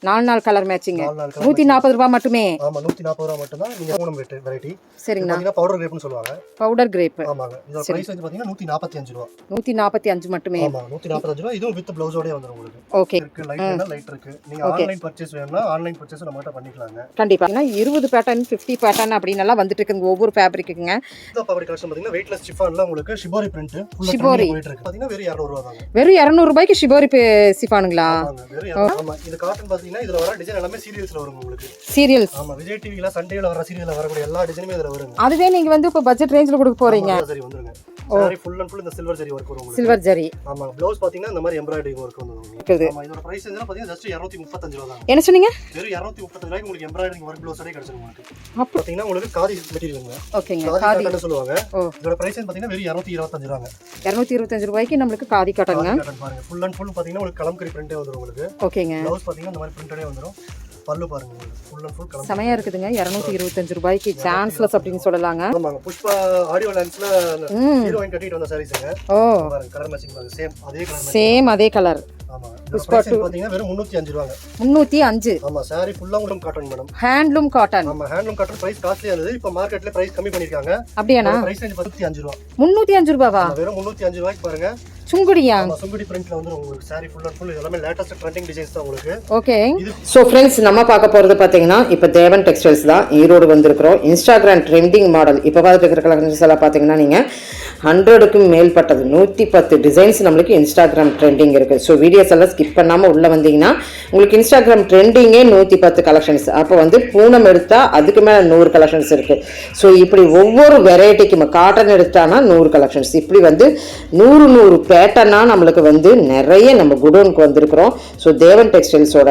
4 colour matching 140 ரூபாய் மட்டுமே. ஆமா 140 ரூபாய் மட்டும் தான். நீங்க பூனம் வெரைட்டி. சரிங்க. பாத்தீங்கன்னா பவுடர் கிரேப்னு சொல்லுவாங்க. Powder crepe. ஆமாங்க. இதோட பிரைஸ் வந்து பாத்தீங்கன்னா 145 ரூபாய். 145 மட்டுமே. ஆமா 145 ரூபாய். இதுவும் வித் ப்ளவுஸோடயே வந்துரும் உங்களுக்கு. ஓகே. இருக்கு லைட் வேணா லைட் இருக்கு. நீங்க ஆன்லைன் பர்சேஸ் வேணும்னா ஆன்லைன் பர்சேஸ் நம்மகிட்ட பண்ணிக்கலாங்க. கண்டிப்பா. 20 பேட்டர்ன் 50 பேட்டர்ன் அப்படின எல்லாம் வந்துட்டு இருக்குங்க ஒவ்வொரு ஃபேப்ரிக்குங்க. இந்த ஃபேப்ரிக் கலெக்ஷன் பாத்தீங்கன்னா வெயிட்லெஸ் சிஃபான்ல உங்களுக்கு ஷிபோரி பிரிண்ட் ஃபுல்லா போயிட்டு இருக்கு. பாத்தீங்கன்னா வெறும் 200 ரூபாய் தாங்க. வெறும் 200 ரூபாய்க்கு ஷிபோரி சிஃபானுங்களா? ஆமாங்க. வெறும் ஆமா. இது காட்டன் பாத்தீங்கன்னா இதுல வர டிசைன் எல்லாமே சீரியல்ஸ்ல வரும் உங்களுக்கு. சீரியல்ஸ். ஆமா விஜய் டிவில சண்டேல வர சீரியல்ல வரக்கூடிய எல்லா டிசைனுமே இதுல வருங்க. அதுவே நீங்க வந்து இப்ப பட்ஜெட் ரேஞ்சில கொடுக்க போறீங்க. சரி வந்துருங்க. சாரி ஃபுல் அண்ட் ஃபுல் இந்த சில்வர் ஜரி வர்க் வரும் உங்களுக்கு. சில்வர் ஜரி. ஆமா ப்ளவுஸ் பாத்தீங்கன்னா இந்த மாதிரி எம்ப்ராய்டரி வர்க் வந்துரும். ஆமா இதோட பிரைஸ் என்ன பாத்தீங்கன்னா ஜஸ்ட் 235 ரூபாய் தான். என்ன சொன்னீங்க? வெறும் 235 ரூபாய்க்கு உங்களுக்கு எம்ப்ராய்டரி வர்க் ப்ளவுஸோட கிடைச்சிரும் உங்களுக்கு. பாத்தீங்கன்னா உங்களுக்கு காதி மெட்டீரியல்ங்க. ஓகேங்க. காதி காட்டன் சொல்லுவாங்க. இதோட பிரைஸ் பாத்தீங்கன்னா வெறும் 225 ரூபாய்ங்க. 225 ரூபாய்க்கு நமக்கு காதி காட்டன்ங்க. காட்டன் பாருங்க. ஃபுல் அண்ட் ஃபுல் பாத்தீங்கன்னா உங்களுக்கு கலம்கரி பிரிண்டே வந்துரும் உங்களுக்கு. ஓகேங்க. ப்ளவுஸ் பாத்தீங்கன்னா இந்த மாதிரி பிரிண்டடே வந்துரும். பல்லு பாருங்க உங்களுக்கு ஃபுல் அண்ட் ஃபுல் கலர் சமையா இருக்குதுங்க. 225 ரூபாய்க்கு சான்ஸ்லெஸ் அப்படினு சொல்லலாங்க. ஆமாங்க. புஷ்பா ஆடியோ லான்ச்ல ஹீரோயின் கட்டிட்டு வந்த சாரீஸ்ங்க. ஓ பாருங்க கலர் மேட்சிங் பாருங்க. சேம் அதே கலர். ஆமாங்க. புஷ்பா பாத்தீங்கன்னா வெறும் 305 ரூபாங்க. 305. ஆமா சாரி ஃபுல்லா உங்களுக்கு காட்டன் மேடம். Handloom cotton. ஆமா ஹேண்ட்லூம் காட்டன் பிரைஸ் காஸ்ட்லியா இருந்தது. இப்போ மார்க்கெட்ல பிரைஸ் கம்மி பண்ணிருக்காங்க. அப்படியானா? பிரைஸ் ரேஞ்ச் 305 ரூபாய். 305 ரூபாவா? வெறும் 305 ரூபாய்க்கு பாருங்க. சுங்குடியா? ஆமா சுங்குடி பிரிண்ட்ல வந்து உங்களுக்கு சாரி ஃபுல் அண்ட் ஃபுல் எல்லாமே லேட்டஸ்ட் ட்ரெண்டிங் டிசைன்ஸ் தான் உங்களுக்கு. ஓகே. சோ फ्रेंड्स நம்ம பார்க்க போறது பாத்தீங்கன்னா இப்போ தேவன் டெக்ஸ்டைல்ஸ் தான் ஈரோடு வந்திருக்கிறோம். இன்ஸ்டாகிராம் ட்ரெண்டிங் மாடல் இப்போ பார்த்துட்டு இருக்கிற கலெக்ஷன்ஸ் எல்லாம் பாத்தீங்கன்னா நீங்க 100க்கும் மேல்பட்டது 110 டிசைன்ஸ் நம்மளுக்கு இன்ஸ்டாகிராம் ட்ரெண்டிங் இருக்கு. ஸோ வீடியோஸ் எல்லாம் ஸ்கிப் பண்ணாமல் உள்ளே வந்தீங்கன்னா உங்களுக்கு இன்ஸ்டாகிராம் ட்ரெண்டிங்கே 110 கலெக்ஷன்ஸ். அப்போ வந்து பூனம் எடுத்தால் அதுக்கு மேலே 100 கலெக்ஷன்ஸ் இருக்குது. ஸோ இப்படி ஒவ்வொரு வெரைட்டிக்கும் காட்டன் எடுத்தானா 100 கலெக்ஷன்ஸ், இப்படி வந்து 100 பேட்டர்னாக நம்மளுக்கு வந்து நிறைய நம்ம குடோனுக்கு வந்திருக்கிறோம். ஸோ தேவன் டெக்ஸ்டைல்ஸோட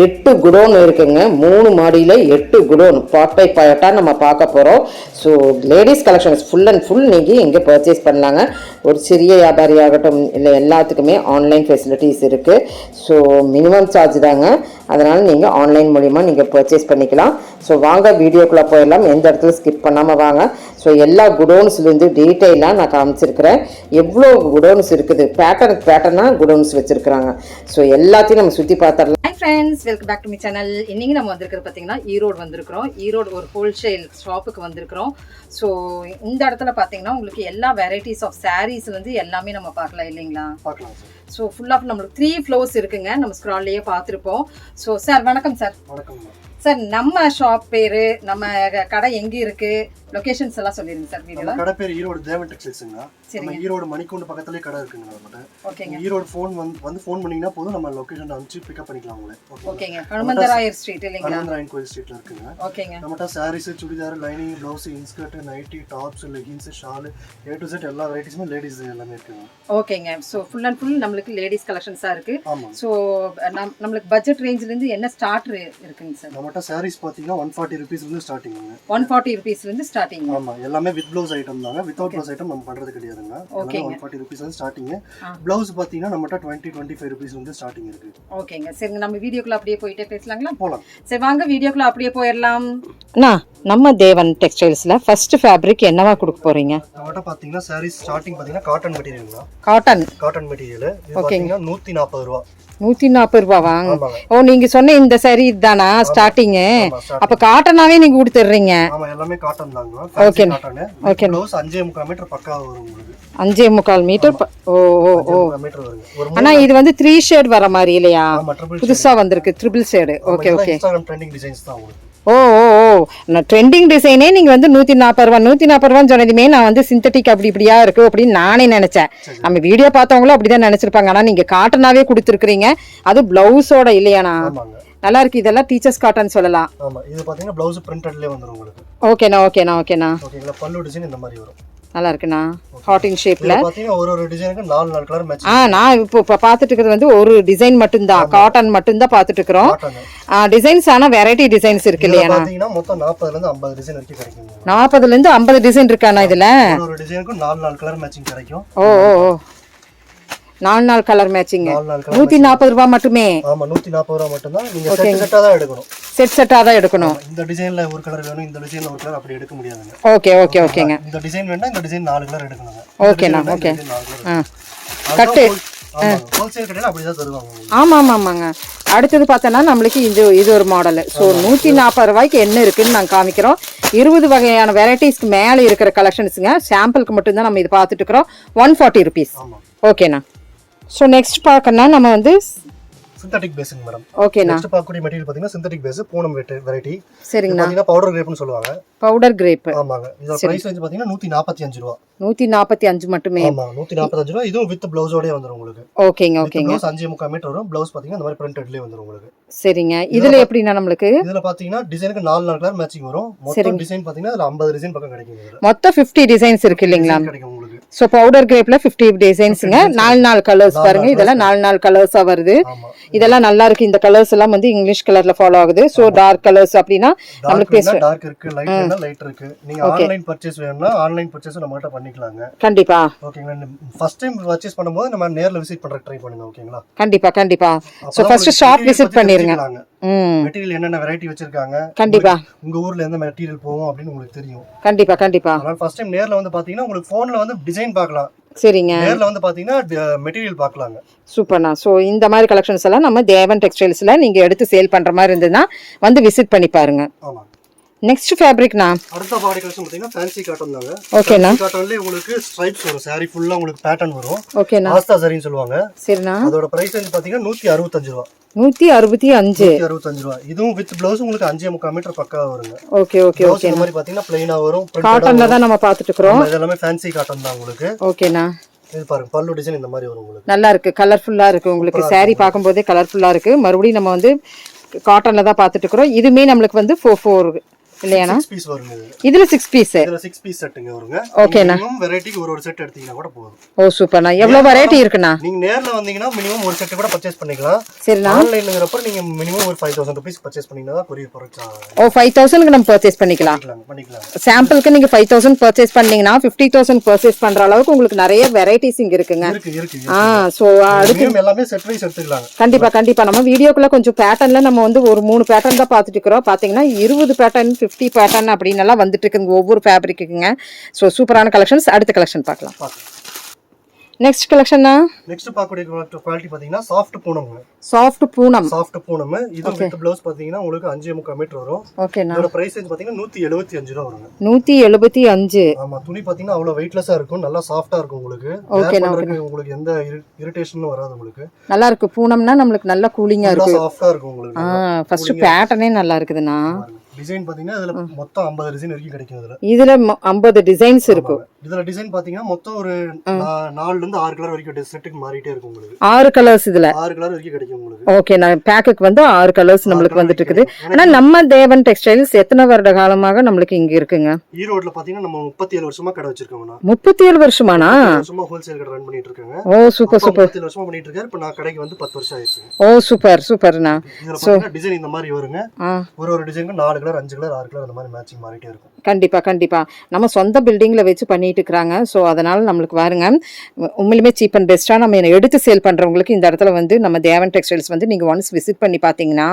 8 குடோன் இருக்குங்க. 3 மாடியில் 8 குடோன் பார்ட் பை பார்ட்டாக நம்ம பார்க்க போகிறோம். So ladies collections full and full நீங்கள் இங்கே பர்ச்சேஸ் பண்ணலாங்க. ஒரு சிறிய வியாபாரி ஆகட்டும் இல்லை எல்லாத்துக்குமே ஆன்லைன் ஃபெசிலிட்டிஸ் இருக்குது. ஸோ மினிமம் சார்ஜ் தாங்க. அதனால் நீங்கள் ஆன்லைன் மூலிமா நீங்கள் பர்ச்சேஸ் பண்ணிக்கலாம். ஸோ வாங்க வீடியோக்குள்ளே போயிடலாம். எந்த இடத்துல ஸ்கிப் பண்ணாமல் வாங்க. ஸோ எல்லா குடோன்ஸ்லேருந்து டீட்டெயிலாக நான் காமிச்சிருக்கிறேன். எவ்வளோ குடோன்ஸ் இருக்குது, பேட்டர்னாக குடோன்ஸ் வச்சுருக்குறாங்க. ஸோ எல்லாத்தையும் நம்ம சுற்றி பார்த்துடலாம். Hi friends, welcome back to my channel. இன்னைக்கு நம்ம வந்திருக்கிறது பார்த்தீங்கன்னா ஈரோடு வந்திருக்கிறோம். ஈரோடு ஒரு ஹோல்சேல் ஷாப்புக்கு வந்திருக்கிறோம். ஸோ இந்த இடத்துல பார்த்தீங்கன்னா உங்களுக்கு எல்லா வெரைட்டிஸ் ஆஃப் சாரீஸ்லேருந்து எல்லாமே நம்ம பார்க்கலாம் இல்லைங்களா? பார்க்கலாம் சார். ஸோ ஃபுல் ஆஃப் நம்மளுக்கு 3 ஃப்ளோர்ஸ் இருக்குங்க. நம்ம ஸ்க்ரால்லையே பார்த்துருப்போம். ஸோ சார் வணக்கம் சார். வணக்கம் சார். நம்ம ஷாப் பேரு, நம்ம கடை எங்க இருக்கு, லொகேஷன்ஸ் எல்லாம் சொல்லிருங்க சார் வீடியோல. கடை பேர் ஈரோடு தேவன் டெக்ஸ்டைல்ஸ்ங்க. நம்ம ஈரோடு மணிக்கூண்டு பக்கத்துலயே கடை இருக்குங்க நம்மட்ட. ஓகேங்க. ஈரோடு வந்து ஃபோன் பண்ணீங்கன்னா போதும், நம்ம லொகேஷன் அனுப்பிச்சு பிக்கப் பண்ணிக்கலாம் உங்களை. ஓகேங்க. ஹனுமந்தராயர் ஸ்ட்ரீட் இல்லைங்களா? ஹனுமந்தராயன் கோயில் ஸ்ட்ரீட்ல இருக்குங்க. ஓகேங்க. நம்மட்ட sarees, chudidar, lining, blouse, inskirt, nightie, tops, leggings, shawl, A to Z எல்லா வெரைட்டிஸுமே லேடிஸ் எல்லாமே இருக்குங்க. ஓகேங்க. ஸோ ஃபுல் அண்ட் ஃபுல் நம்மளுக்கு லேடிஸ் கலெக்ஷன்ஸா இருக்கு. ஆமா. ஸோ நம்மளுக்கு பட்ஜெட் ரேஞ்சில இருந்து என்ன ஸ்டார்ட் இருக்குங்க சார்? நம்மட்ட சாரீஸ் பாத்தீங்கன்னா 140 rupees இருந்து ஸ்டார்டிங்ங்க. 140 rupees இருந்து ஸ்டார்டிங். ஆமா எல்லாமே வித் ப்ளவுஸ் ஐட்டம் தாங்க. வித்அவுட் ப்ளவுஸ் ஐட்டம் நம்ம பண்றது கிடையாதுங்க. எல்லாமே 140 rupees இருந்து ஸ்டார்டிங். ப்ளவுஸ் பாத்தீங்கன்னா நம்மட்ட 20-25 rupees இருந்து ஸ்டார்டிங் இருக்கு. ஓகேங்க. சரிங்க, நம்ம வீடியோக்குள்ள அப்படியே போயிட்டே பேசலாங்களா? போலாம். சரி வாங்க வீடியோக்குள்ள அப்படியே போயிடலாம். நம்ம தேவன் டெக்ஸ்டைல்ஸ்ல ஃபர்ஸ்ட் ஃபேப்ரிக் என்னவா கொடுக்க போறீங்க? நம்மட்ட பாத்தீங்கன்னா சாரீஸ் ஸ்டார்டிங் பாத்தீங்கன்னா காட்டன் மெட்டீரியல்ங்க. Cotton material. இது பாத்தீங்கன்னா 140 ரூபாய். 140 ரூபாவா? ஓ, நீங்க சொன்ன இந்த சாரி தானா ஸ்டார்டிங்? அப்ப காட்டனாவே நீங்க கொடுத்துறீங்க? ஆமா எல்லாமே காட்டன் தாங்க. Okay cotton. Okay. Blouse 5.25 metre பக்கா வரும் உங்களுக்கு. 5.25 மீட்டர். ஓ ஓ ஓ மீட்டர் வருங்க. ஆனா இது வந்து 3 ஷேட் வர மாதிரி இல்லையா? புதுசா வந்திருக்கு triple shade. Okay okay. Instagram trending designs தான் உங்களுக்கு. ஓ ஓ ஓ நான் ட்ரெண்டிங் டிசைனே நீங்க வந்து 140 ரூபான்னு சொன்னதுமே நான் வந்து சிந்தட்டிக் அப்படி இப்படியா இருக்கு அப்படின்னு நானே நினைச்சேன். நம்ம வீடியோ பார்த்தவங்களும் அப்படிதான் நினைச்சிருப்பாங்க. ஆனா நீங்க காட்டனாவே கொடுத்துருக்கீங்க, அது பிளவுஸோட இல்லையானா? நல்லா இருக்கு. இதெல்லாம் டீச்சர்ஸ் காட்டன் சொல்லலாம். ஆமா இது பாத்தீங்கன்னா பிளவுஸ் பிரிண்டட்லயே வந்துரும் உங்களுக்கு. ஓகேண்ணா ஓகேண்ணா ஓகேண்ணா. ஓகேங்களா? பல்லு டிசைன் இந்த மாதிரி வரும். நல்லா இருக்குண்ணா. ஹாட் இன் ஷேப்ல பாத்தீங்கன்னா ஒரு டிசைனுக்கு 4 கலர் மேட்ச். நான் இப்போ பார்த்துட்டு இருக்கிறது வந்து ஒரு டிசைன் மட்டும் தான், காட்டன் மட்டும் தான் பார்த்துட்டு இருக்கிறோம். டிசைன்ஸ் ஆனா வெரைட்டி டிசைன்ஸ் இருக்கு இல்லையா? பாத்தீங்கன்னா மொத்தம் 40ல இருந்து 50 டிசைன் வரைக்கும் கிடைக்கும். 40ல இருந்து 50 டிசைன் இருக்கானா இதுல? ஒரு டிசைனுக்கு 4 கலர் மேட்சிங் கிடைக்கும். ஓ ஓ ஓ 4 கலர் மேட்சிங். 140 ரூபாய் மட்டுமே. ஆமா 140 ரூபாய் மட்டும் தான். நீங்க செட்டா தான் எடுக்கணும். செட்டா தான் எடுக்கணும். இந்த டிசைன்ல ஒரு கலர் வேணும், இந்த டிசைன்ல ஒரு கலர் அப்படி எடுக்க முடியாதுங்க. ஓகே ஓகே ஓகேங்க. இந்த டிசைன் வேணா இந்த டிசைன் 4 கலர் எடுக்கணுங்க. ஓகேண்ணா ஓகே. கட்டு ஹோல்சேல் கடையில அப்படிதான் தருவாங்க உங்களுக்கு. ஆமாங்க. அடுத்தது பார்த்தோன்னா நம்மளுக்கு இது ஒரு மாடல். ஸோ 140 ரூபாய்க்கு என்ன இருக்குன்னு நாங்கள் காமிக்கிறோம். 20 வகையான வெரைட்டிஸ்க்கு மேலே இருக்கிற கலெக்ஷன்ஸுங்க. சாம்பிளுக்கு மட்டும்தான் நம்ம இது பார்த்துட்டு இருக்கிறோம். 140 ருபீஸ். ஓகேண்ணா. ஸோ நெக்ஸ்ட் பார்க்கணும்னா நம்ம வந்து சிந்தட்டிக் பேஸ்ங்க மேடம். ஓகேண்ணா. நெக்ஸ்ட் பார்க்கக்கூடிய மெட்டீரியல் பாத்தீங்கன்னா சிந்தட்டிக் பேஸ் பூனம் வெரைட்டி. சரிங்கண்ணா. பாத்தீங்கன்னா பவுடர் கிரேப்னு சொல்லுவாங்க. Powder crepe. ஆமாங்க. இதோட பிரைஸ் ரேஞ்ச் பாத்தீங்கன்னா 145 ரூபாய். 145 மட்டுமே. ஆமா 145 ரூபாய். இதுவும் வித் ப்ளவுஸோடயே வந்துரும் உங்களுக்கு. ஓகேங்க. ப்ளவுஸ் 5.5 மீட்டர் வரும். ப்ளவுஸ் பாத்தீங்கன்னா இந்த மாதிரி பிரிண்டட்லயே வந்துரும் உங்களுக்கு. சரிங்க. இதுல எப்படின்னா நம்மளுக்கு இதுல பாத்தீங்கன்னா டிசைனுக்கு 4 கலர் மேட்சிங் வரும். மொத்தம் டிசைன் பாத்தீங்கன்னா அதுல 50 டிசைன் பக்கம் கிடைக்கும். இதுல மொத்தம் 50 டிசைன்ஸ் இருக்கு இல்லீங்களா? கிடைக்கும் உங்களுக்கு. சோ பவுடர் கிரேப்ல 50 டிசைன்ஸ்ங்க. 4 கலர்ஸ் பாருங்க. இதெல்லாம் 4 கலர்ஸா வருது. இதெல்லாம் நல்லா இருக்கு. இந்த கலர்ஸ் எல்லாம் வந்து இங்கிலீஷ் கலர்ல ஃபாலோ ஆகுது. சோ டார்க் கலர்ஸ் அப்படினா நமக்கு டார்க் இருக்கு, லைட் வேணா லைட் இருக்கு. நீங்க ஆன்லைன் பர்சேஸ் வேணும்னா ஆன்லைன் பர்சேஸ் நம்மகிட்ட பண்ணிக்கலாங்க. கண்டிப்பா. ஓகேங்களா. ஃபர்ஸ்ட் டைம் பர்சேஸ் பண்ணும்போது நம்ம நேர்ல விசிட் பண்ற ட்ரை பண்ணுங்க. ஓகேங்களா. கண்டிப்பா. சோ ஃபர்ஸ்ட் ஷாப் விசிட் பண்ணிருங்க. மெட்டீரியல் என்னென்ன வெரைட்டி வச்சிருக்காங்க, கண்டிப்பா உங்க ஊர்ல எந்த மெட்டீரியல் போகும் அப்படின்னு உங்களுக்கு தெரியும். கண்டிப்பா. அதனால ஃபர்ஸ்ட் டைம் நேர்ல வந்து பாத்தீங்கன்னா உங்களுக்கு போன்ல வந்து டிசைன் பார்க்கலாம். சரிங்க. நேர்ல வந்து பாத்தீங்கன்னா மெட்டீரியல் பார்க்கலாங்க. சூப்பர்ண்ணா. ஸோ இந்த மாதிரி கலெக்ஷன்ஸ் எல்லாம் நம்ம தேவன் டெக்ஸ்டைல்ஸ்ல நீங்க எடுத்து சேல் பண்ற மாதிரி இருந்ததுன்னா வந்து விசிட் பண்ணி பாருங்க. ஆமா. நெக்ஸ்ட் ஃபேப்ரிக்னா அடுத்த பாடி கலெக்ஷன் பாத்தீங்கன்னா ஃபேன்சி காட்டன் தாங்க. ஓகேண்ணா. காட்டன்லயே உங்களுக்கு ஸ்ட்ரைப்ஸ் வரும். saree ஃபுல்லா உங்களுக்கு பேட்டர்ன் வரும். ஓகேண்ணா. ஆஸ்தா சரின்னு சொல்லுவாங்க. சரிண்ணா. அதோட பிரைஸ் வந்து பாத்தீங்கன்னா 165 ரூபாய். 165 ரூபாய். இதுவும் வித் ப்ளவுஸ் உங்களுக்கு 5.5 மீட்டர் பக்கா வருங்க. ஓகே. இந்த மாதிரி பாத்தீங்கன்னா ப்ளைனா வரும். காட்டன்ல தான் நம்ம பாத்துட்டு இருக்கோம். இதெல்லாம் ஃபேன்சி காட்டன் தான் உங்களுக்கு. ஓகேண்ணா. இது பாருங்க பல்லு டிசைன் இந்த மாதிரி வரும் உங்களுக்கு. நல்லா இருக்கு. கலர்ஃபுல்லா இருக்கு. உங்களுக்கு saree பாக்கும்போதே கலர்ஃபுல்லா இருக்கு. மறுபடியும் நம்ம வந்து காட்டன்ல தான் பாத்துட்டு இருக்கோம். இதுமே நம்மளுக்கு வந்து 4 இல்லையானா 6 பீஸ் வருங்க. இதுல 6 பீஸ். இதுல 6 பீஸ் செட்டுங்க வருங்க. ஓகேண்ணா. மினிமம் வெரைட்டிக்கு ஒரு செட் எடுத்தீங்கன்னா கூட போதும். ஓ சூப்பர்ண்ணா. எவ்வளவு வெரைட்டி இருக்குண்ணா? நீங்க நேர்ல வந்தீங்கன்னா மினிமம் ஒரு செட் கூட பர்ச்சேஸ் பண்ணிக்கலாம். சரிண்ணா. ஆன்லைன்ங்கறப்ப நீங்க மினிமம் ஒரு 5000 ரூபீஸ் பர்ச்சேஸ் பண்ணீங்கன்னா தான் கொரியர் ப்ராடக்ட். ஓ 5000க்கு நம்ம பர்ச்சேஸ் பண்ணிக்கலாம். சாம்பிளுக்கு நீங்க 5000 பர்ச்சேஸ் பண்ணீங்கன்னா 50000 பர்ச்சேஸ் பண்ற அளவுக்கு உங்களுக்கு நிறைய வெரைட்டிஸ் இங்க இருக்குங்க. இருக்கு. சோ அடுத்து எல்லாமே செட் வைஸ் எடுத்துக்கலாம். கண்டிப்பா. நம்ம வீடியோக்குள்ள கொஞ்சம் பேட்டர்ன்ல நம்ம வந்து ஒரு 3 பேட்டர்ன் தான் பாத்துட்டு இருக்கோம். பாத்தீங்கன்னா 20 பேட்டர்ன் 50 பேட்டர்ன் அப்படின்னு எல்லாம் வந்துட்டு இருக்குங்க ஒவ்வொரு ஃபேப்ரிக்குங்க. ஸோ சூப்பரான கலெக்ஷன்ஸ். அடுத்த கலெக்ஷன் பார்க்கலாம். நெக்ஸ்ட் கலெக்ஷன்னா நெக்ஸ்ட் பார்க்கக்கூடிய குவாலிட்டி பாத்தீங்கன்னா சாஃப்ட் பூனம். சாஃப்ட் பூனம். இது வித் ப்ளவுஸ் பாத்தீங்கன்னா உங்களுக்கு 5.5 மீட்டர் வரும். ஓகேண்ணா. இதோட பிரைஸ் பாத்தீங்கன்னா 175 ரூபாய் வருங்க. 175. ஆமா. துணி பாத்தீங்கன்னா அவ்வளவு வெயிட்லெஸ்ஸா இருக்கும். நல்லா சாஃப்ட்டா இருக்கும் உங்களுக்கு. உங்களுக்கு எந்த இரிட்டேஷனும் வராது உங்களுக்கு. நல்லா இருக்கு. பூனம்னா நமக்கு நல்ல கூலிங்கா இருக்கு. சாஃப்ட்டா இருக்கும் உங்களுக்கு. ஃபர்ஸ்ட் பேட்டர்னே நல்லா இருக்குதுண்ணா. டிசைன் பாத்தீங்கன்னா இதுல மொத்தம் 50 டிசைன் வரைக்கும் கிடைக்கும். இதுல 50 டிசைன்ஸ் இருக்கு. இதுல டிசைன் பாத்தீங்கன்னா மொத்தம் ஒரு 4 ல இருந்து 6 கலர் வரைக்கும் செட்டுக்கு மாறிட்டே இருக்கும் உங்களுக்கு. 6 கலர்ஸ் இதுல 6 கலர் வரைக்கும் கிடைக்கும் உங்களுக்கு. ஓகே. நான் பேக்குக்கு வந்து 6 கலர்ஸ் நமக்கு வந்துட்டு இருக்குது. ஆனா நம்ம தேவன் டெக்ஸ்டைல்ஸ் எத்தனை வருட காலமாக நமக்கு இங்க இருக்குங்க? ஈரோட்ல பாத்தீங்கன்னா நம்ம 37 வருஷமா கடை வச்சிருக்கோம்னா. 37 வருஷமானா? வருஷமா ஹோல்சேல் கடை ரன் பண்ணிட்டு இருக்காங்க. ஓ சூப்பர். 37 வருஷமா பண்ணிட்டு இருக்காரு. இப்போ நான் கடைக்கு வந்து 10 வருஷம் ஆயிடுச்சு. ஓ சூப்பர்ண்ணா. இதுல பாத்தீங்கன்னா டிசைன் இந்த மாதிரி வருங்க. ஒரு டிசைனுக்கு 4 கலர் 5 கலர் 6 கலர் அந்த மாதிரி மேட்சிங் மாறிட்டே இருக்கும். கண்டிப்பா. நம்ம சொந்த பில்டிங்ல வச்சு பண்ணிட்டு இருக்காங்க. ஸோ அதனால நம்மளுக்கு பாருங்க உண்மையிலுமே சீப் அண்ட் பெஸ்டா நம்ம எடுத்து சேல் பண்றவங்களுக்கு இந்த இடத்துல வந்து நம்ம தேவன் டெக்ஸ்டைல்ஸ் வந்து நீங்க ஒன்ஸ் விசிட் பண்ணி பாத்தீங்கன்னா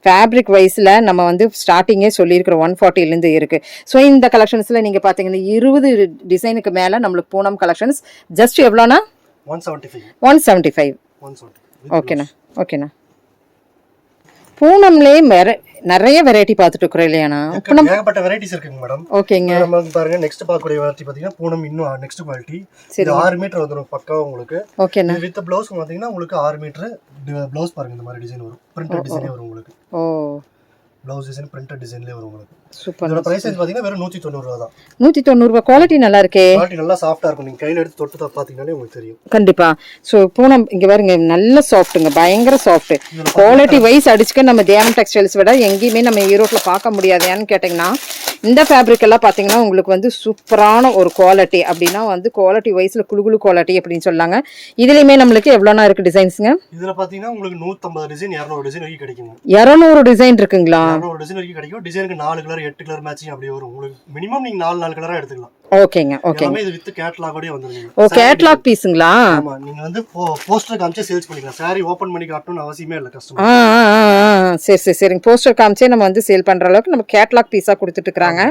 ஃபேப்ரிக் வைஸ்ல நம்ம வந்து ஸ்டார்டிங்கே சொல்லியிருக்கிற 140ல இருந்து இருக்கு. ஸோ இந்த கலெக்ஷன்ஸ்ல நீங்க பாத்தீங்கன்னா 20 டிசைனுக்கு மேல நம்மளுக்கு பூனம் கலெக்ஷன்ஸ் ஜஸ்ட் எவ்வளோனா 175. ஓகேண்ணா. பூனம்லயே நிறைய வெரைட்டி பார்த்துட்டு இருக்கோம் இல்லையானா? ஏகப்பட்ட வெரைட்டிஸ் இருக்குங்க மேடம். ஓகேங்க. நம்ம பாருங்க நெக்ஸ்ட் பார்க்கக்கூடிய வெரைட்டி பாத்தீங்கன்னா பூனம் இன்னும் நெக்ஸ்ட் குவாலிட்டி. இது 6 மீட்டர் வந்துரும் பக்கா உங்களுக்கு. ஓகேண்ணா. வித் ப்ளவுஸ் பாத்தீங்கன்னா உங்களுக்கு 6 மீட்டர் ப்ளவுஸ் பாருங்க இந்த மாதிரி டிசைன் வரும். பிரிண்டட் டிசைனே வரும் உங்களுக்கு. ஓ ப்ளவுஸ் டிசைன் பிரிண்டட் டிசைன்லயே வரும் உங்களுக்கு. சூப்பர். இதோட பிரைஸ் பாத்தீங்கன்னா வெறும் 190 ரூபாய் தான். 190 ரூபாய். குவாலிட்டி நல்லா இருக்கே. குவாலிட்டி நல்லா சாஃப்ட்டா இருக்கும். நீங்க கையில எடுத்து தொட்டு பாத்தீங்கன்னாலே உங்களுக்கு தெரியும். கண்டிப்பா. சோ பூனம் இங்க பாருங்க நல்ல சாஃப்ட்டுங்க. பயங்கர சாஃப்ட். குவாலிட்டி வைஸ் அடிச்சுக்க நம்ம தேவன் டெக்ஸ்டைல்ஸ் விட எங்கேயுமே நம்ம ஈரோட்ல பார்க்க முடியாது. ஏன்னு கேட்டீங்கன்னா இந்த ஃபேப்ரிக் எல்லாம் பாத்தீங்கன்னா உங்களுக்கு வந்து சூப்பரான ஒரு குவாலிட்டி. அப்படின்னா வந்து குவாலிட்டி வைஸ்ல குழுகுழு குவாலிட்டி அப்படின்னு சொல்லாங்க. இதுலயுமே நம்மளுக்கு எவ்வளோனா இருக்கு டிசைன்ஸ்ங்க? இதுல பாத்தீங்கன்னா உங்களுக்கு 150 டிசைன் 200 டிசைன் வரைக்கும் கிடைக்குங்க. 200 டிசைன் இருக்குங்களா? 200 டிசைன் வரைக்கும் கிடைக்கும். டிசைனுக்கு 4 கலர் 8 கலர் மேட்சிங் அப்படி வரும் உங்களுக்கு. மினிமம் நீங்க 4 கலரா எடுத்துக்கலாம். ஓகேங்க. இது வித் கேட்டலாகோட வந்துருங்க. ஓ கேட்டலாக் பீஸ்ங்களா? ஆமா. நீங்க வந்து போஸ்டர் காமிச்சே சேல்ஸ் பண்ணிக்கலாம். சாரி ஓபன் பண்ணி காட்டணும்னு அவசியமே இல்ல கஸ்டமர். சரிங்க. போஸ்டர் காமிச்சே நம்ம வந்து சேல் பண்ற அளவுக்கு நம்ம கேட்டலாக் பீஸா கொடுத்துட்டு இருக்காங்க.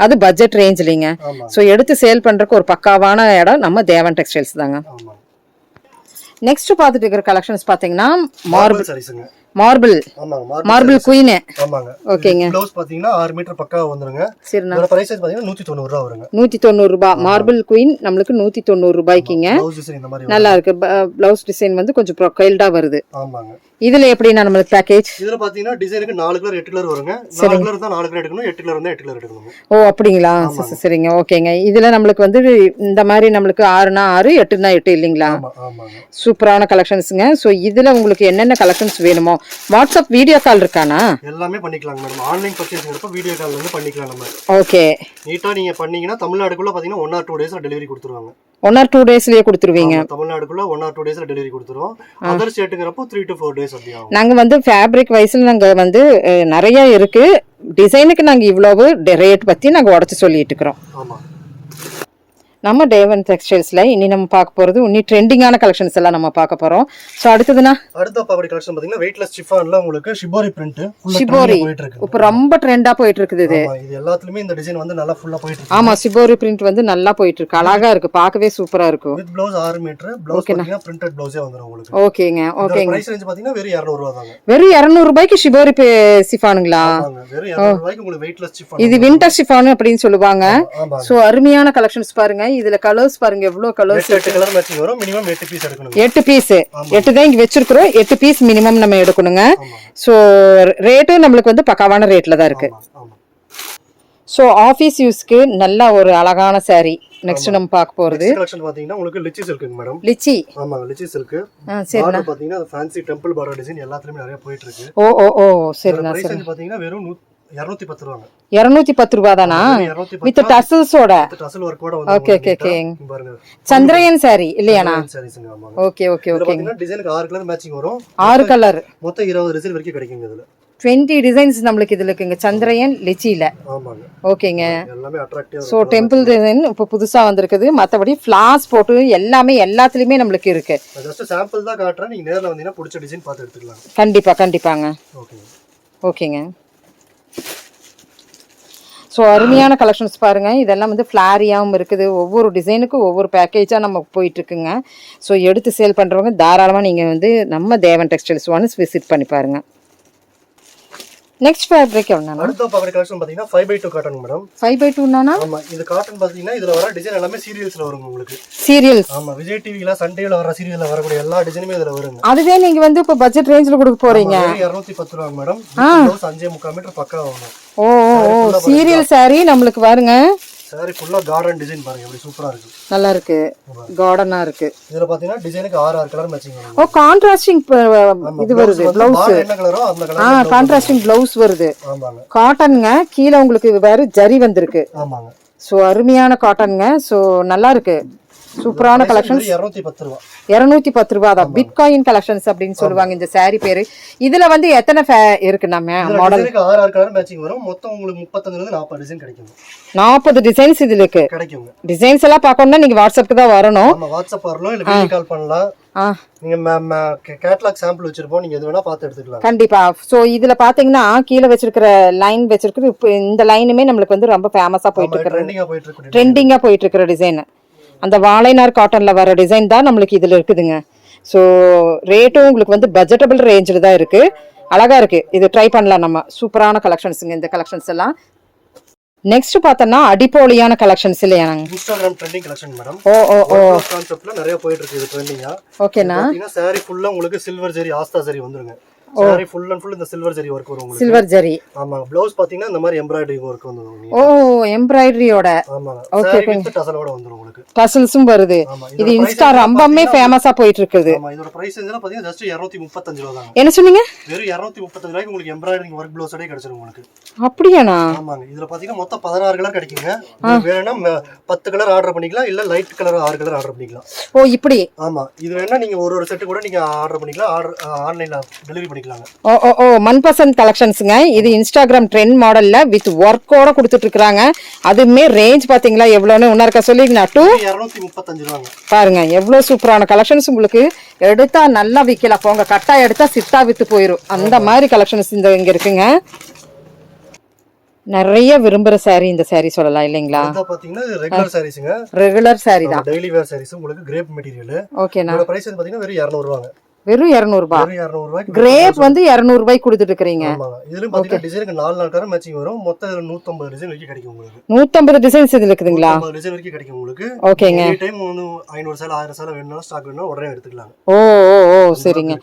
அது பட்ஜெட் ரேஞ்ச்லீங்க. சோ எடுத்து சேல் பண்றதுக்கு ஒரு பக்காவான இடம் நம்ம தேவன் டெக்ஸ்டைல்ஸ் தாங்க. நெக்ஸ்ட் பார்த்துட்டு இருக்கிற கலெக்ஷன்ஸ் பாத்தீங்கன்னா மார்பிள் சாரீஸ்ங்க. மார்பிள் ஆமாங்க மார்பிள் குயின். ஆமாங்க. ஓகேங்க. ப்ளவுஸ் பாத்தீங்கன்னா 6 மீட்டர் பக்காவா வந்துருங்க. சரிண்ணா. இதோட பிரைஸ் பாத்தீங்கன்னா 190 ரூபாய் வருங்க. 190 ரூபாய். மார்பிள் குயின் நமக்கு 190 ரூபாய்க்குங்க. ப்ளவுஸ் டிசைன் இந்த மாதிரி நல்லா இருக்கு. ப்ளவுஸ் டிசைன் வந்து கொஞ்சம் ப்ரொஃபைல்டா வருது. ஆமாங்க. இதுல எப்படின்னா நம்மளுக்கு பேக்கேஜ் இதுல பாத்தீங்கன்னா டிசைனுக்கு 4 கலர் 8 கலர் வருங்க. 4 கலர் தான் 4 கலர் எடுக்கணும், 8 கலர் இருந்தா 8 கலர் எடுக்கணும். ஓ அப்படிங்களா? சரிங்க. ஓகேங்க. இதுல நம்மளுக்கு வந்து இந்த மாதிரி நம்மளுக்கு 6னா 6 8னா 8 இல்லீங்களா? ஆமாங்க. சூப்பரான கலெக்ஷன்ஸ்ங்க. சோ இதுல உங்களுக்கு என்னென்ன கலெக்ஷன்ஸ் வேணுமோ வாட்ஸ்அப் வீடியோ கால் இருக்கானா? எல்லாமே பண்ணிக்கலாங்க மேடம். ஆன்லைன் பர்ச்சேஸ்ங்கறப்ப வீடியோ கால் வந்து பண்ணிக்கலாம் நம்ம. ஓகே. நீட்டா நீங்க பண்ணீங்கன்னா தமிழ்நாடுக்குள்ள பாத்தீங்கன்னா 1 or 2 டேஸ்ல டெலிவரி கொடுத்துருவாங்க. 1 or 2 டேஸ்லயே கொடுத்துருவீங்க. தமிழ்நாடுக்குள்ள 1 or 2 டேஸ்ல டெலிவரி கொடுத்துறோம். அதர் ஸ்டேட்டுங்கறப்போ 3 to 4 டேஸ் அப்படி ஆகும். நாங்க வந்து ஃபேப்ரிக் வைஸ்ல நாங்க வந்து நிறைய இருக்கு. டிசைனுக்கு நாங்க இவ்வளவு ரேட் பத்தி நாங்க உடைச்சு சொல்லிட்டு இருக்கோம். ஆமா. நம்ம தேவன் டெக்ஸ்டைல்ஸ்ல இனி நம்ம பார்க்க போறது இன்னி ட்ரெண்டிங்கான கலெக்ஷன்ஸ் எல்லாம் நம்ம பார்க்க போறோம். சோ அடுத்ததுனா அடுத்த பாபடி கலெக்ஷன் பாத்தீங்கன்னா வெயிட்லெஸ் சிஃபான்ல உங்களுக்கு ஷிபோரி பிரிண்ட் ஷிபோரி போயிட்டு இருக்கு. இப்ப ரொம்ப ட்ரெண்டா போயிட்டு இருக்குது இது. ஆமா, இது எல்லாத்துலயுமே இந்த டிசைன் வந்து நல்லா ஃபுல்லா போயிட்டு இருக்கு. ஆமா, ஷிபோரி பிரிண்ட் வந்து நல்லா போயிட்டு இருக்கு. அழகா இருக்கு, பார்க்கவே சூப்பரா இருக்கு. வித் ப்ளவுஸ் 6 மீட்டர் ப்ளவுஸ் பாத்தீங்கன்னா பிரிண்டட் ப்ளவுஸே வந்துரும் உங்களுக்கு. ஓகேங்க. ஓகேங்க. பிரைஸ் ரேஞ்ச் பாத்தீங்கன்னா வெறும் 200 ரூபாய் தாங்க. வெறும் 200 ரூபாய்க்கு ஷிபோரி சிஃபானுங்களா? ஆமாங்க, வெறும் 200 ரூபாய்க்கு உங்களுக்கு வெயிட்லெஸ் சிஃபான். இது வின்டர் சிஃபான் அப்படினு சொல்லுவாங்க. சோ அருமையான கலெக்ஷன்ஸ் பாருங்க. இதுல கலர்ஸ் பாருங்க, எவ்வளவு கலர்ஸ். 8 கலர் மேட்சிங் வரும். மினிமம் 8 பீஸ் எடுக்கணும். 8 பீஸ். 8 தான் இங்க வெச்சிருக்கோம். 8 பீஸ் மினிமம் நம்ம எடுக்கணுங்க. சோ ரேட் நமக்கு வந்து பக்காவான ரேட்ல தான் இருக்கு. சோ ஆபீஸ் யூஸ்க்கு நல்ல ஒரு அழகான saree. நெக்ஸ்ட் நம்ம பார்க்க போறது கலெக்ஷன் பாத்தீங்கன்னா உங்களுக்கு லிச்சி சில்க்ங்க மேடம். லிச்சி. ஆமாங்க, லிச்சி சில்க். சரிண்ணா. பாத்தீங்கன்னா ஃபேன்சி டெம்பிள் பார்டர் டிசைன் எல்லாத்துலயுமே நிறைய போயிட்டு இருக்கு. ஓ சரிண்ணா. பிரைஸ் ரேஞ்ச் பாத்தீங்கன்னா வெறும் 210 ரூபாங்க. 210 ரூபாய் தானா? வித் டசல்ஸோட. டசல் வர்க்கோட வந்து. ஓகே. பாருங்க. சந்திரயன் saree இல்லையானா? சாரீஸ்ங்க. ஆமாங்க. ஓகே. பாத்தீங்கன்னா டிசைனுக்கு 6 கலர் மேட்சிங் வரும். 6 கலர். மொத்தம் 20 டிசைன் வரைக்கும் கிடைக்குங்க இதுல. 20 டிசைன்ஸ் நமக்கு இதுல இருக்குங்க சந்திரயன் லிச்சில. ஆமாங்க. ஓகேங்க. எல்லாமே அட்ராக்டிவா. சோ டெம்பிள் டிசைன் இப்ப புதுசா வந்திருக்குது. மத்தபடி ஃபிளார்ஸ் போட்டு எல்லாமே எல்லாத்துலயுமே நமக்கு இருக்கு. ஜஸ்ட் சாம்பிள் தான் காட்றேன். நீங்க நேர்ல வந்தீங்கன்னா பிடிச்ச டிசைன் பார்த்து எடுத்துக்கலாம். கண்டிப்பாங்க. ஓகேங்க. ஸோ அருமையான கலெக்ஷன்ஸ் பாருங்க. இதெல்லாம் வந்து ஃபிளாரியாகவும் இருக்குது. ஒவ்வொரு டிசைனுக்கும் ஒவ்வொரு பேக்கேஜாக நம்ம போயிட்டு இருக்குங்க. ஸோ எடுத்து சேல் பண்ணுறவங்க தாராளமாக நீங்கள் வந்து நம்ம தேவன் டெக்ஸ்டைல்ஸ் ஒன்ஸ் விசிட் பண்ணி பாருங்க. நெக்ஸ்ட் ஃபேப்ரிக் என்னன்னா அடுத்த பாக்கெட் கலெக்ஷன் பாத்தீங்கன்னா 5x2 காட்டன் மேடம். 5x2 னானா? ஆமா, இது காட்டன் பாத்தீங்கன்னா இதுல வர டிசைன் எல்லாமே சீரியல்ஸ்ல வரும் உங்களுக்கு. சீரியல்ஸ். ஆமா, விஜய் டிவில சண்டேல வர சீரியல்ல வரக்கூடிய எல்லா டிசைனுமே இதுல வருங்க. அதுவே நீங்க வந்து இப்ப பட்ஜெட் ரேஞ்சில கொடுக்க போறீங்க. 210 ரூபாய் மேடம். ப்ளவுஸ் 5.5 மீட்டர் பக்கா வரும். ஓ சீரியல் saree நமக்கு பாருங்க. சாரி ஃபுல்லா கார்டன் டிசைன் பாருங்க, எப்படி சூப்பரா இருக்கு. நல்லா இருக்கு, கார்டனா இருக்கு. இதுல பாத்தீங்கன்னா டிசைனுக்கு 6 கலர் மேட்சிங் வரும். ஓ கான்ட்ராஸ்டிங் இது வருது ப்ளவுஸ். என்ன கலரோ அந்த கலர். கான்ட்ராஸ்டிங் ப்ளவுஸ் வருது. ஆமாங்க. காட்டன்ங்க. கீழ உங்களுக்கு வேற ஜரி வந்திருக்கு. ஆமாங்க. சோ அருமையான காட்டன்ங்க. சோ நல்லா இருக்கு. சூப்பரான கலெக்ஷன். 210 ரூபாய். 210 ரூபாய் தான். பிட்காயின் கலெக்ஷன்ஸ் அப்படின்னு சொல்லுவாங்க இந்த saree பேரு. இதுல வந்து எத்தனை இருக்கு நம்ம மாடல்? இதுக்கு 6 கலர் மேட்சிங் வரும். மொத்தம் உங்களுக்கு 35 ல இருந்து 40 டிசைன் கிடைக்கும். 40 டிசைன்ஸ் இதுல இருக்கு. கிடைக்குங்க. டிசைன்ஸ் எல்லாம் பார்க்கணும்னா நீங்க வாட்ஸ்அப்க்கு தான் வரணும். ஆமா, வாட்ஸ்அப் வரலாம், இல்ல வீடியோ கால் பண்ணலாம். நீங்க கேட்டலாக் சாம்பிள் வச்சிருப்போம், நீங்க எது வேணா பார்த்து எடுத்துக்கலாம். கண்டிப்பா. சோ இதுல பாத்தீங்கன்னா கீழ வச்சிருக்கிற லைன் வச்சிருக்கிறது இப்போ இந்த லைனுமே நமக்கு வந்து ரொம்ப ஃபேமஸா போயிட்டு இருக்கு. ட்ரெண்டிங்கா போயிட்டு இருக்கிற டிசைன். அந்த வாழைநார் காட்டன்ல வர டிசைன் தான் நம்மளுக்கு இதுல இருக்குதுங்க. ஸோ ரேட்டும் உங்களுக்கு வந்து பட்ஜெட்டபிள் ரேஞ்சில் தான் இருக்கு. அழகா இருக்கு. இது ட்ரை பண்ணலாம் நம்ம. சூப்பரான கலெக்ஷன்ஸுங்க இந்த கலெக்ஷன்ஸ் எல்லாம். நெக்ஸ்ட் பார்த்தோம்னா அடிப்போலியான கலெக்ஷன்ஸ் இல்லையா? Instagram trending collection madam. கான்செப்ட்ல நிறைய போயிட்டு இருக்கு இது ட்ரெண்டிங்கா. ஓகேனா? பாத்தீங்கன்னா saree ஃபுல்லா உங்களுக்கு சில்வர் ஜரி ஆஸ்தா ஜரி வந்துருங்க. saree full and full இந்த சில்வர் ஜரி வர்க் வரும் உங்களுக்கு. சில்வர் ஜரி. ஆமா, ப்ளவுஸ் பாத்தீங்கன்னா இந்த மாதிரி எம்ப்ராய்டரி வர்க் வந்துரும். ஓ எம்ப்ராய்டரியோட. ஆமா. ஓகே. வித் டசலோட வந்துரும் உங்களுக்கு. டசல்ஸும் வருது. இது இன்ஸ்டா ரொம்பவே ஃபேமஸா போயிட்டு இருக்குது. ஆமா, இதோட பிரைஸ் என்ன பாத்தீங்கன்னா ஜஸ்ட் 235 ரூபாய் தான். என்ன சொன்னீங்க? வெறும் 235 ரூபாய்க்கு உங்களுக்கு எம்ப்ராய்டரி வர்க் ப்ளவுஸோட கிடைச்சிரும் உங்களுக்கு. அப்படியானா? ஆமாங்க. இதுல பாத்தீங்கன்னா மொத்தம் 16 கலர் கிடைக்குங்க. வேணும்னா 10 கலர் ஆர்டர் பண்ணிக்கலாம், இல்ல லைட் கலர் 6 கலர் ஆர்டர் பண்ணிக்கலாம். ஓ இப்படி. ஆமா, இது வேணா நீங்க ஒரு செட் கூட நீங்க ஆர்டர் பண்ணிக்கலாம். ஆன்லைன்ல டெலிவரி பண்ணிக்கலாம். ஓ மன்பசந்த் கலெக்ஷன்ஸ்ங்க. இது இன்ஸ்டாகிராம் ட்ரெண்ட் மாடல்ல வித் ஒர்க்கோட கொடுத்துட்டு இருக்காங்க. அதுமே ரேஞ்ச் பாத்தீங்களா எவ்வளவுன்னு உன்னர்க்க சொல்லிருக்கா? 235 ரூபாங்க. பாருங்க எவ்வளவு சூப்பரான கலெக்ஷன்ஸ். உங்களுக்கு எடுத்தா நல்லா விக்கலாம். போங்க கட்டா எடுத்தா சித்தா வித்து போயிரும். அந்த மாதிரி கலெக்ஷன்ஸ் இங்க இருக்குங்க. நிறைய விரும்புற saree இந்த saree சொல்லலாம் இல்லைங்களா? இத பாத்தீங்கன்னா ரெகுலர் சாரீஸ்ங்க. ரெகுலர் saree தான். டெய்லி வேர் சாரீஸ் உங்களுக்கு கிரேப் மெட்டீரியல். ஓகேண்ணா. இதோட பிரைஸ் வந்து பாத்தீங்கன்னா வெறும் 200 ரூபாங்க. வெறும் 200 ரூபாய். வெறும் 200 ரூபாய்க்கு கிரேப் வந்து 200 ரூபாய்க்கு கொடுத்துட்டு இருக்கீங்க. ஆமாங்க. இதுலயும் பாத்தீங்கன்னா டிசைனுக்கு 4 கலர் மேட்சிங் வரும். மொத்தம் 150 டிசைன் வரைக்கும் கிடைக்கும் உங்களுக்கு. 150 டிசைன்ஸ் இதுல இருக்குதுங்களா? 150 டிசைன் வரைக்கும் கிடைக்கும் உங்களுக்கு. ஓகேங்க. எனி டைம் 500 சேல 1000 சேல வேணும்னா ஸ்டாக் வேணும்னா உடனே எடுத்துக்கலாம். ஓ ஓ ஓ சரிங்க.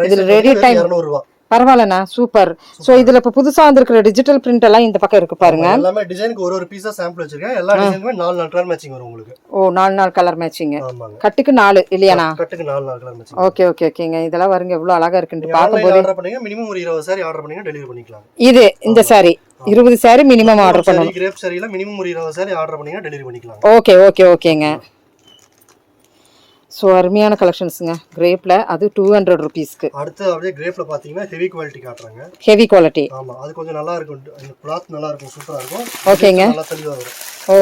இதுல ரெடி டைம் 200 ரூபாய். பரவாயில்லண்ணா, சூப்பர். சோ இதுல இப்ப புதுசா வந்திருக்கிற டிஜிட்டல் பிரிண்ட் எல்லாம் இந்த பக்கம் இருக்கு பாருங்க. எல்லாமே டிசைனுக்கு ஒரு பீஸா சாம்பிள் வச்சிருக்கேன். எல்லா டிசைனுமே 4 கலர் மேட்சிங் வரும் உங்களுக்கு. ஓ 4 கலர் மேட்சிங். ஆமாங்க. கட்டுக்கு 4 இல்லையாண்ணா? கட்டுக்கு 4 கலர் மேட்சிங். ஓகே ஓகே ஓகேங்க. இதெல்லாம் பாருங்க எவ்வளவு அழகா இருக்குன்னு பாக்கும்போது. ஆர்டர் பண்ணீங்க மினிமம் ஒரு 20 சாரி ஆர்டர் பண்ணீங்க டெலிவரி பண்ணிக்கலாம். இது இந்த saree 20 saree மினிமம் ஆர்டர் பண்ணணும். கிரேப் சாரில மினிமம் ஒரு 20 சாரி ஆர்டர் பண்ணீங்க டெலிவரி பண்ணிக்கலாம். ஓகே ஓகே ஓகேங்க. ஸோ அருமையான கலெக்ஷன்ஸுங்க கிரேப்ல, அது 200 ருபீஸ்க்கு. அடுத்து அப்படியே கிரேப்ல பாத்தீங்கன்னா ஹெவி குவாலிட்டி காட்டுறாங்க. Heavy quality. ஆமா, அது கொஞ்சம் நல்லா இருக்கும். அந்த கிளாத் நல்லா இருக்கும், சூப்பரா இருக்கும். ஓகேங்க. நல்லா தெளிவா வரும். ஓ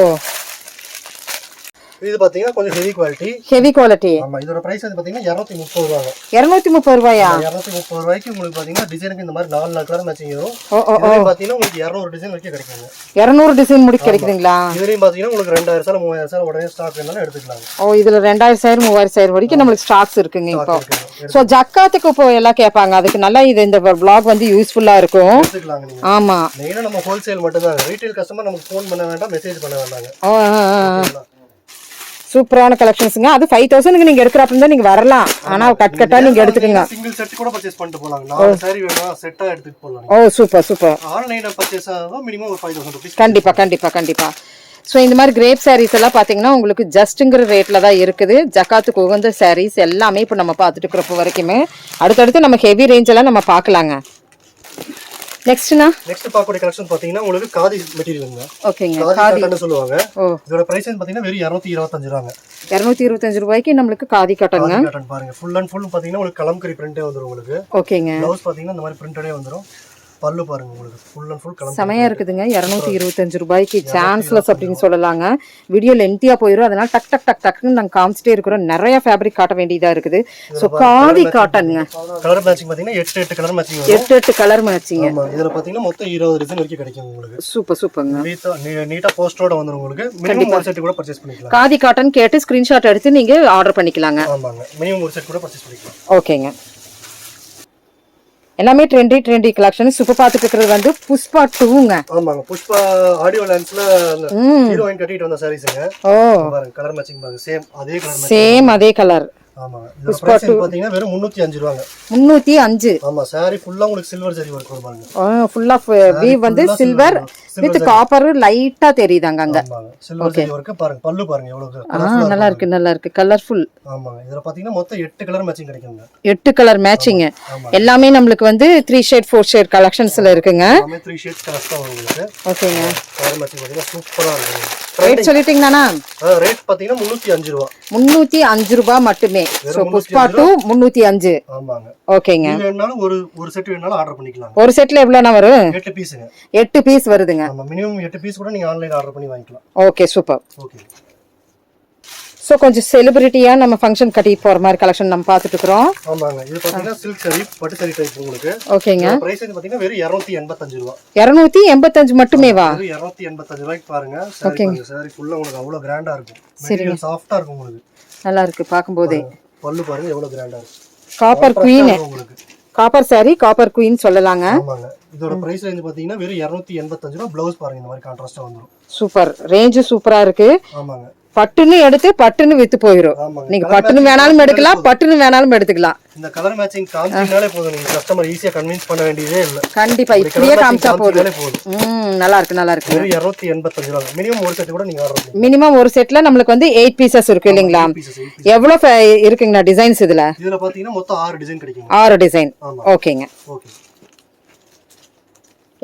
இது பாத்தீங்கன்னா கொஞ்சம் ஹெவி குவாலிட்டி. Heavy quality. ஆமா, இதோட பிரைஸ் வந்து பாத்தீங்கன்னா 230 ரூபாய். 230 ரூபாயா? 230 ரூபாய்க்கு உங்களுக்கு பாத்தீங்கன்னா டிசைனுக்கு இந்த மாதிரி 4 கலர் மேட்சிங் வரும். ஓ ஓ ஓ. பாத்தீங்கன்னா உங்களுக்கு 200 டிசைன் வரைக்கும் கிடைக்குங்க. 200 டிசைன் முடிக்க கிடைக்குதுங்களா? இதுலயும் பாத்தீங்கன்னா உங்களுக்கு 2000 சேல 3000 சேல உடனே ஸ்டாக் வேணாலும் எடுத்துக்கலாம். ஓ இதுல 2000 சேர் 3000 சேர் வரைக்கும் நம்மளுக்கு ஸ்டாக்ஸ் இருக்குங்க இப்போ. சோ ஜக்காத்துக்கு இப்போ எல்லாம் கேட்பாங்க, அதுக்கு நல்லா இது இந்த vlog வந்து யூஸ்ஃபுல்லா இருக்கும். எடுத்துக்கலாங்க நீங்க. ஆமா, மெயினா நம்ம ஹோல்சேல் மட்டும் தான். ரீட்டைல் கஸ்டமர் நமக்கு ஃபோன் பண்ண வேண்டாம், மெசேஜ் பண்ண வேண்டாங்க. சூப்பரான கலெக்ஷன்ஸ்ங்க. அது 5000க்கு நீங்க எடுக்கறப்ப இருந்தா நீங்க வரலாம், ஆனா கட்டா நீங்க எடுத்துக்கங்க. சிங்கிள் செட் கூட பர்சேஸ் பண்ணிட்டு போலாம். 4 சாரி வேணுமா செட்டா எடுத்துட்டு போலாம். ஓ சூப்பர் சூப்பர். ஆன்லைன்ல பர்சேஸ் ஆகும் மினிமம் ஒரு 5000 ரூபாய். கண்டிப்பா கண்டிப்பா கண்டிப்பா. ஸோ இந்த மாதிரி கிரேப் சாரீஸ் எல்லாம் பார்த்தீங்கன்னா உங்களுக்கு ஜஸ்ட்டுங்கிற ரேட்டில் தான் இருக்குது. ஜக்காத்துக்கு உகந்த சாரீஸ் எல்லாமே இப்போ நம்ம பார்த்துட்டு இருக்கிறப்ப வரைக்குமே. அடுத்தடுத்து நம்ம ஹெவி ரேஞ்ச் எல்லாம் நம்ம பார்க்கலாங்க. நெக்ஸ்ட் பார்க்கக்கூடிய கலெக்ஷன் பாத்தீங்கன்னா உங்களுக்கு காதி மெட்டீரியல்ங்க. ஓகேங்க. காதி காட்டன் சொல்லுவாங்க. இதோட பிரைஸ் பாத்தீங்கன்னா வெறும் 225 ரூபாங்க. 225 ரூபாய்க்கு நம்மளுக்கு காதி காட்டன்ங்க. காட்டன் பாருங்க. ஃபுல் அண்ட் ஃபுல் பாத்தீங்கன்னா உங்களுக்கு கலம்கரி பிரிண்டே வந்துரும் உங்களுக்கு. ஓகேங்க. ப்ளவுஸ் பாத்தீங்கன்னா இந்த மாதிரி பிரிண்டடே வந்துரும். பல்லு பாருங்க உங்களுக்கு ஃபுல் அண்ட் ஃபுல் கலர் செமையா இருக்குதுங்க. 225 ரூபாய்க்கு சான்ஸ்லெஸ் அப்படின்னு சொல்லலாங்க. வீடியோ லென்த்தியா போயிடும், அதனால டக் டக் டக் டக்னு நாங்கள் காமிச்சிட்டே இருக்கிறோம். நிறைய ஃபேப்ரிக் காட்ட வேண்டியதா இருக்குது. ஸோ காதி காட்டனுங்க. கலர் மேட்சிங் பாத்தீங்கன்னா 8 கலர் மேட்சிங் வரும். 8 கலர் மேட்சிங். ஆமா, இதுல பாத்தீங்கன்னா மொத்தம் 20 டிசைன் வரைக்கும் கிடைக்கும் உங்களுக்கு. சூப்பர் சூப்பர்ங்க. நீட்டா போஸ்டரோட வந்துரும் உங்களுக்கு. மினிமம் ஒரு செட் கூட பர்சேஸ் பண்ணிக்கலாம். காதி காட்டன் கேட்டு ஸ்கிரீன்ஷாட் எடுத்து நீங்க ஆர்டர் பண்ணிக்கலாங்க. ஆமாங்க, மினிமம் ஒரு செட் கூட பர்சேஸ் பண்ணிக்கலாம். ஓகேங்க. எல்லாமே ட்ரெண்டி கலெக்ஷன். சூப்பர் பார்த்துட்டு இருக்கிறது வந்து புஷ்பா 2ங்க. ஆமாங்க, புஷ்பா ஆடியோ லான்ச்ல ஹீரோயின் கட்டிட்டு வந்த சாரீஸ்ங்க. ஓ பாருங்க, கலர் மேட்சிங் பாருங்க. சேம் அதே கலர். ஆமாங்க, இதோட பிரைஸ் பாத்தீங்கன்னா வெறும் 305 ரூபாங்க. 305. ஆமா, சாரி ஃபுல்லா உங்களுக்கு சில்வர் ஜரி வர்க் வரும் பாருங்க. ஃபுல் ஆஃப் வீவ் வந்து சில்வர் வித் காப்பர் லைட்டா தெரியுதாங்க அங்க. ஆமாங்க, சில்வர் ஜரி வர்க் பாருங்க. பல்லு பாருங்க எவ்வளவு நல்லா இருக்கு, நல்லா இருக்கு, கலர்ஃபுல். ஆமாங்க, இதுல பாத்தீங்கன்னா மொத்தம் 8 கலர் மேட்சிங் கிடைக்குங்க. 8 கலர் மேட்சிங். எல்லாமே நமக்கு வந்து 3 ஷேட் 4 ஷேட் கலெக்ஷன்ஸ்ல இருக்குங்க. எல்லாமே 3 ஷேட்ஸ் கலர்ஸ் தான் உங்களுக்கு. ஓகேங்க. கலர் மேட்சிங் பாத்தீங்கன்னா சூப்பரா இருக்கு. ரேட் சொல்லிட்டீங்களாண்ணா? ரேட் பாத்தீங்கன்னா 305 ரூபாய். 305 ரூபாய் மட்டுமே. சோ புஷ்பா 2 305. ஆமாங்க. ஓகேங்க. இது வேணாலும் ஒரு செட் வேணாலும் ஆர்டர் பண்ணிக்கலாம். ஒரு செட்ல எவ்வளவுனா வரும்? 8 பீஸ்ங்க. 8 பீஸ் வருதுங்க. ஆமா, மினிமம் 8 பீஸ் கூட நீங்க ஆன்லைன்ல ஆர்டர் பண்ணி வாங்கிக்கலாம். Okay super. ஓகே. சோ கொஞ்சம் செலிபிரிட்டியா நம்ம ஃபங்க்ஷன் கட்டி போற மாதிரி கலெக்ஷன் நம்ம பார்த்துட்டு இருக்கோம். ஆமாங்க, இது பாத்தீங்கன்னா சில்க் saree பட்டு saree டைப் உங்களுக்கு. ஓகேங்க. பிரைஸ் பாத்தீங்கன்னா வெறும் 285 ரூபாய். 285 மட்டுமே வா? 285 ரூபாய்க்கு பாருங்க. saree ஃபுல்லா உங்களுக்கு அவ்வளவு கிராண்டா இருக்கும். மெட்டீரியல் சாஃப்ட்டா இருக்கும் உங்களுக்கு. நல்லா இருக்கு பாக்கும்போதே. பல்லு பாருங்க எவ்வளவு கிராண்டா இருக்கு. காப்பர் குயின் உங்களுக்கு. காப்பர் saree காப்பர் குயின் சொல்லலாங்க. ஆமாங்க, இதோட பிரைஸ் ரேஞ்ச் பாத்தீங்கன்னா வெறும் 285 ரூபாய். ப்ளவுஸ் பாருங்க இந்த மாதிரி கான்ட்ராஸ்டா வந்துரும். சூப்பர், ரேஞ்ச் சூப்பரா இருக்கு. ஆமாங்க, பட்டுன்னு எடுத்து பட்டுன்னு வித்து போயிரும். நீங்க பட்டுன்னு வேணாலும் எடுக்கலாம், பட்டுன்னு வேணாலும் எடுத்துக்கலாம். இந்த கலர் மேட்சிங் காமிச்சீங்கனாலே போதும், நீங்க கஸ்டமர் ஈஸியா கன்வின்ஸ் பண்ண வேண்டியதே இல்ல. கண்டிப்பா இப்படியே காமிச்சா போதும். நல்லா இருக்கு, நல்லா இருக்கு. 285 ரூபாய். மினிமம் ஒரு செட் கூட நீங்க ஆர்டர் பண்ணலாம். மினிமம் ஒரு செட்ல நமக்கு வந்து 8 பீசஸ் இருக்கு இல்லீங்களா? எவ்வளவு இருக்குங்கண்ணா டிசைன்ஸ் இதுல? இதுல பாத்தீங்கன்னா மொத்தம் 6 டிசைன் கிடைக்கும். 6 டிசைன். ஓகேங்க. ஓகே.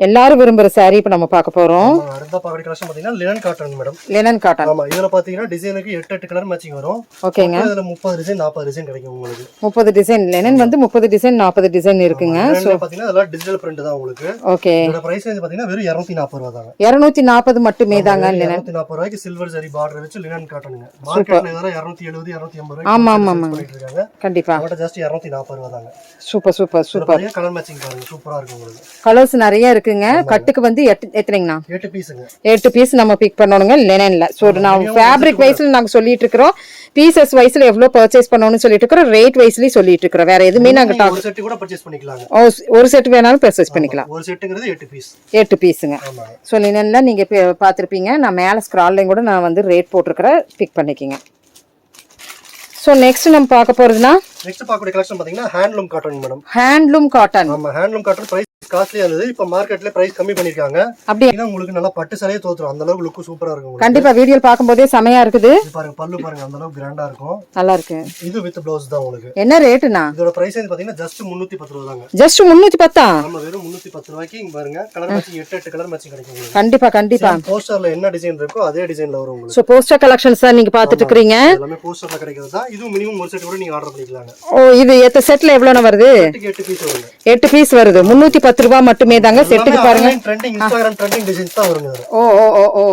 எல்லாரும் விரும்புற saree இப்ப நம்ம பார்க்க போறோம். அடுத்த பாக்கெட் கலெக்ஷன் பாத்தீங்கன்னா linen cotton madam. Linen cotton. ஆமா, இதுல பாத்தீங்கன்னா டிசைனுக்கு 8 கலர் மேட்சிங் வரும். ஓகேங்க. இதுல 30 டிசைன் 40 டிசைன் கிடைக்கும் உங்களுக்கு. 30 டிசைன். லினன் வந்து 30 டிசைன் 40 டிசைன் இருக்குங்க. சோ பாத்தீங்கன்னா அதெல்லாம் டிஜிட்டல் பிரிண்ட் தான் உங்களுக்கு. ஓகே. இதோட பிரைஸ் வந்து பாத்தீங்கன்னா வெறும் 240 ரூபாய் தாங்க. 240 மட்டுமே தாங்க லினன். 240 ரூபாய்க்கு சில்வர் ஜரி பார்டர் வச்சு லினன் காட்டனுங்க. மார்க்கெட்ல இதெல்லாம் 270 280 ரூபாய். ஆமா ஆமா ஆமா பண்ணிட்டு இருக்காங்க. கண்டிப்பா. அவட்ட ஜஸ்ட் 240 ரூபாய் தாங்க. Super super super. Colour matching பாருங்க, சூப்பரா இருக்கு உங்களுக்கு. கலர்ஸ் நிறைய இருக்கு. இருக்குங்க. கட்டுக்கு வந்து எத்தனைங்கண்ணா? 8 பீஸுங்க. 8 பீஸ் நம்ம பிக் பண்ணணுங்க லினன்ல. ஸோ நான் ஃபேப்ரிக் வைஸ்ல நாங்க சொல்லிட்டு இருக்கிறோம், பீசஸ் வைஸ்ல எவ்வளவு பர்ச்சேஸ் பண்ணணும்னு சொல்லிட்டு இருக்கிறோம், ரேட் வைஸ்லயும் சொல்லிட்டு இருக்கிறோம். வேற எதுவுமே நாங்க ஒரு செட் கூட பர்ச்சேஸ் பண்ணிக்கலாங்க. ஒரு செட் வேணாலும் பர்ச்சேஸ் பண்ணிக்கலாம். ஒரு செட்டுங்கிறது 8 பீஸ். 8 பீஸுங்க. ஸோ லினன்ல நீங்க பார்த்துருப்பீங்க. நான் மேல ஸ்க்ரால்லையும் கூட நான் வந்து ரேட் போட்டிருக்கிறேன், பிக் பண்ணிக்கிங்க. ஸோ நெக்ஸ்ட் நம்ம பார்க்க போறதுன்னா நெக்ஸ்ட் பார்க்கக்கூடிய கலெக்ஷன் பாத்தீங்கன்னா handloom cotton madam. Handloom cotton. ஆமா, ஹேண்ட்லூம் காட்டன் பிரைஸ் காஸ்ட்லியா இருந்தது. இப்போ மார்க்கெட்ல பிரைஸ் கம்மி பண்ணிருக்காங்க. அப்படினா உங்களுக்கு நல்லா பட்டு சரியா தோத்துரும். அந்த அளவுக்கு லுக் சூப்பரா இருக்கும். கண்டிப்பா வீடியோல பாக்கும்போதே செமையா இருக்குது. பாருங்க பல்லு பாருங்க, அந்த அளவுக்கு கிராண்டா இருக்கும். நல்லா இருக்கு. இது வித் ப்ளவுஸ் தான் உங்களுக்கு. என்ன ரேட்னா? இதோட பிரைஸ் பாத்தீங்கன்னா ஜஸ்ட் 310 ரூபாய் தாங்க. ஜஸ்ட் 310. நம்ம வெறும் 310 ரூபாய்க்கு இங்க பாருங்க கலர் மேட்சிங் 8 கலர் மேட்சிங் கிடைக்கும் உங்களுக்கு. கண்டிப்பா கண்டிப்பா. போஸ்டர்ல என்ன டிசைன் இருக்கோ அதே டிசைன்ல வரும் உங்களுக்கு. சோ போஸ்டர் கலெக்ஷன்ஸ் தான் நீங்க பாத்துட்டு இருக்கீங்க. எல்லாமே போஸ்டர்ல கிடைக்கிறது தான். இது மினிமம் ஒரு செட் கூட நீங்க ஆர்டர் பண்ணிக்கலாங்க. ஓ இது எத்த செட்ல எவ்வளவு வருது? 8 பீஸ் வருது. 8 பீஸ் வருது. 310 ரூபாய் மட்டுமே தாங்க செட்டுக்கு பாருங்க. ட்ரெண்டிங் இன்ஸ்டாகிராம் ட்ரெண்டிங் டிசைன்ஸ் தான் வருங்க. ஓ ஓ ஓ ஓ.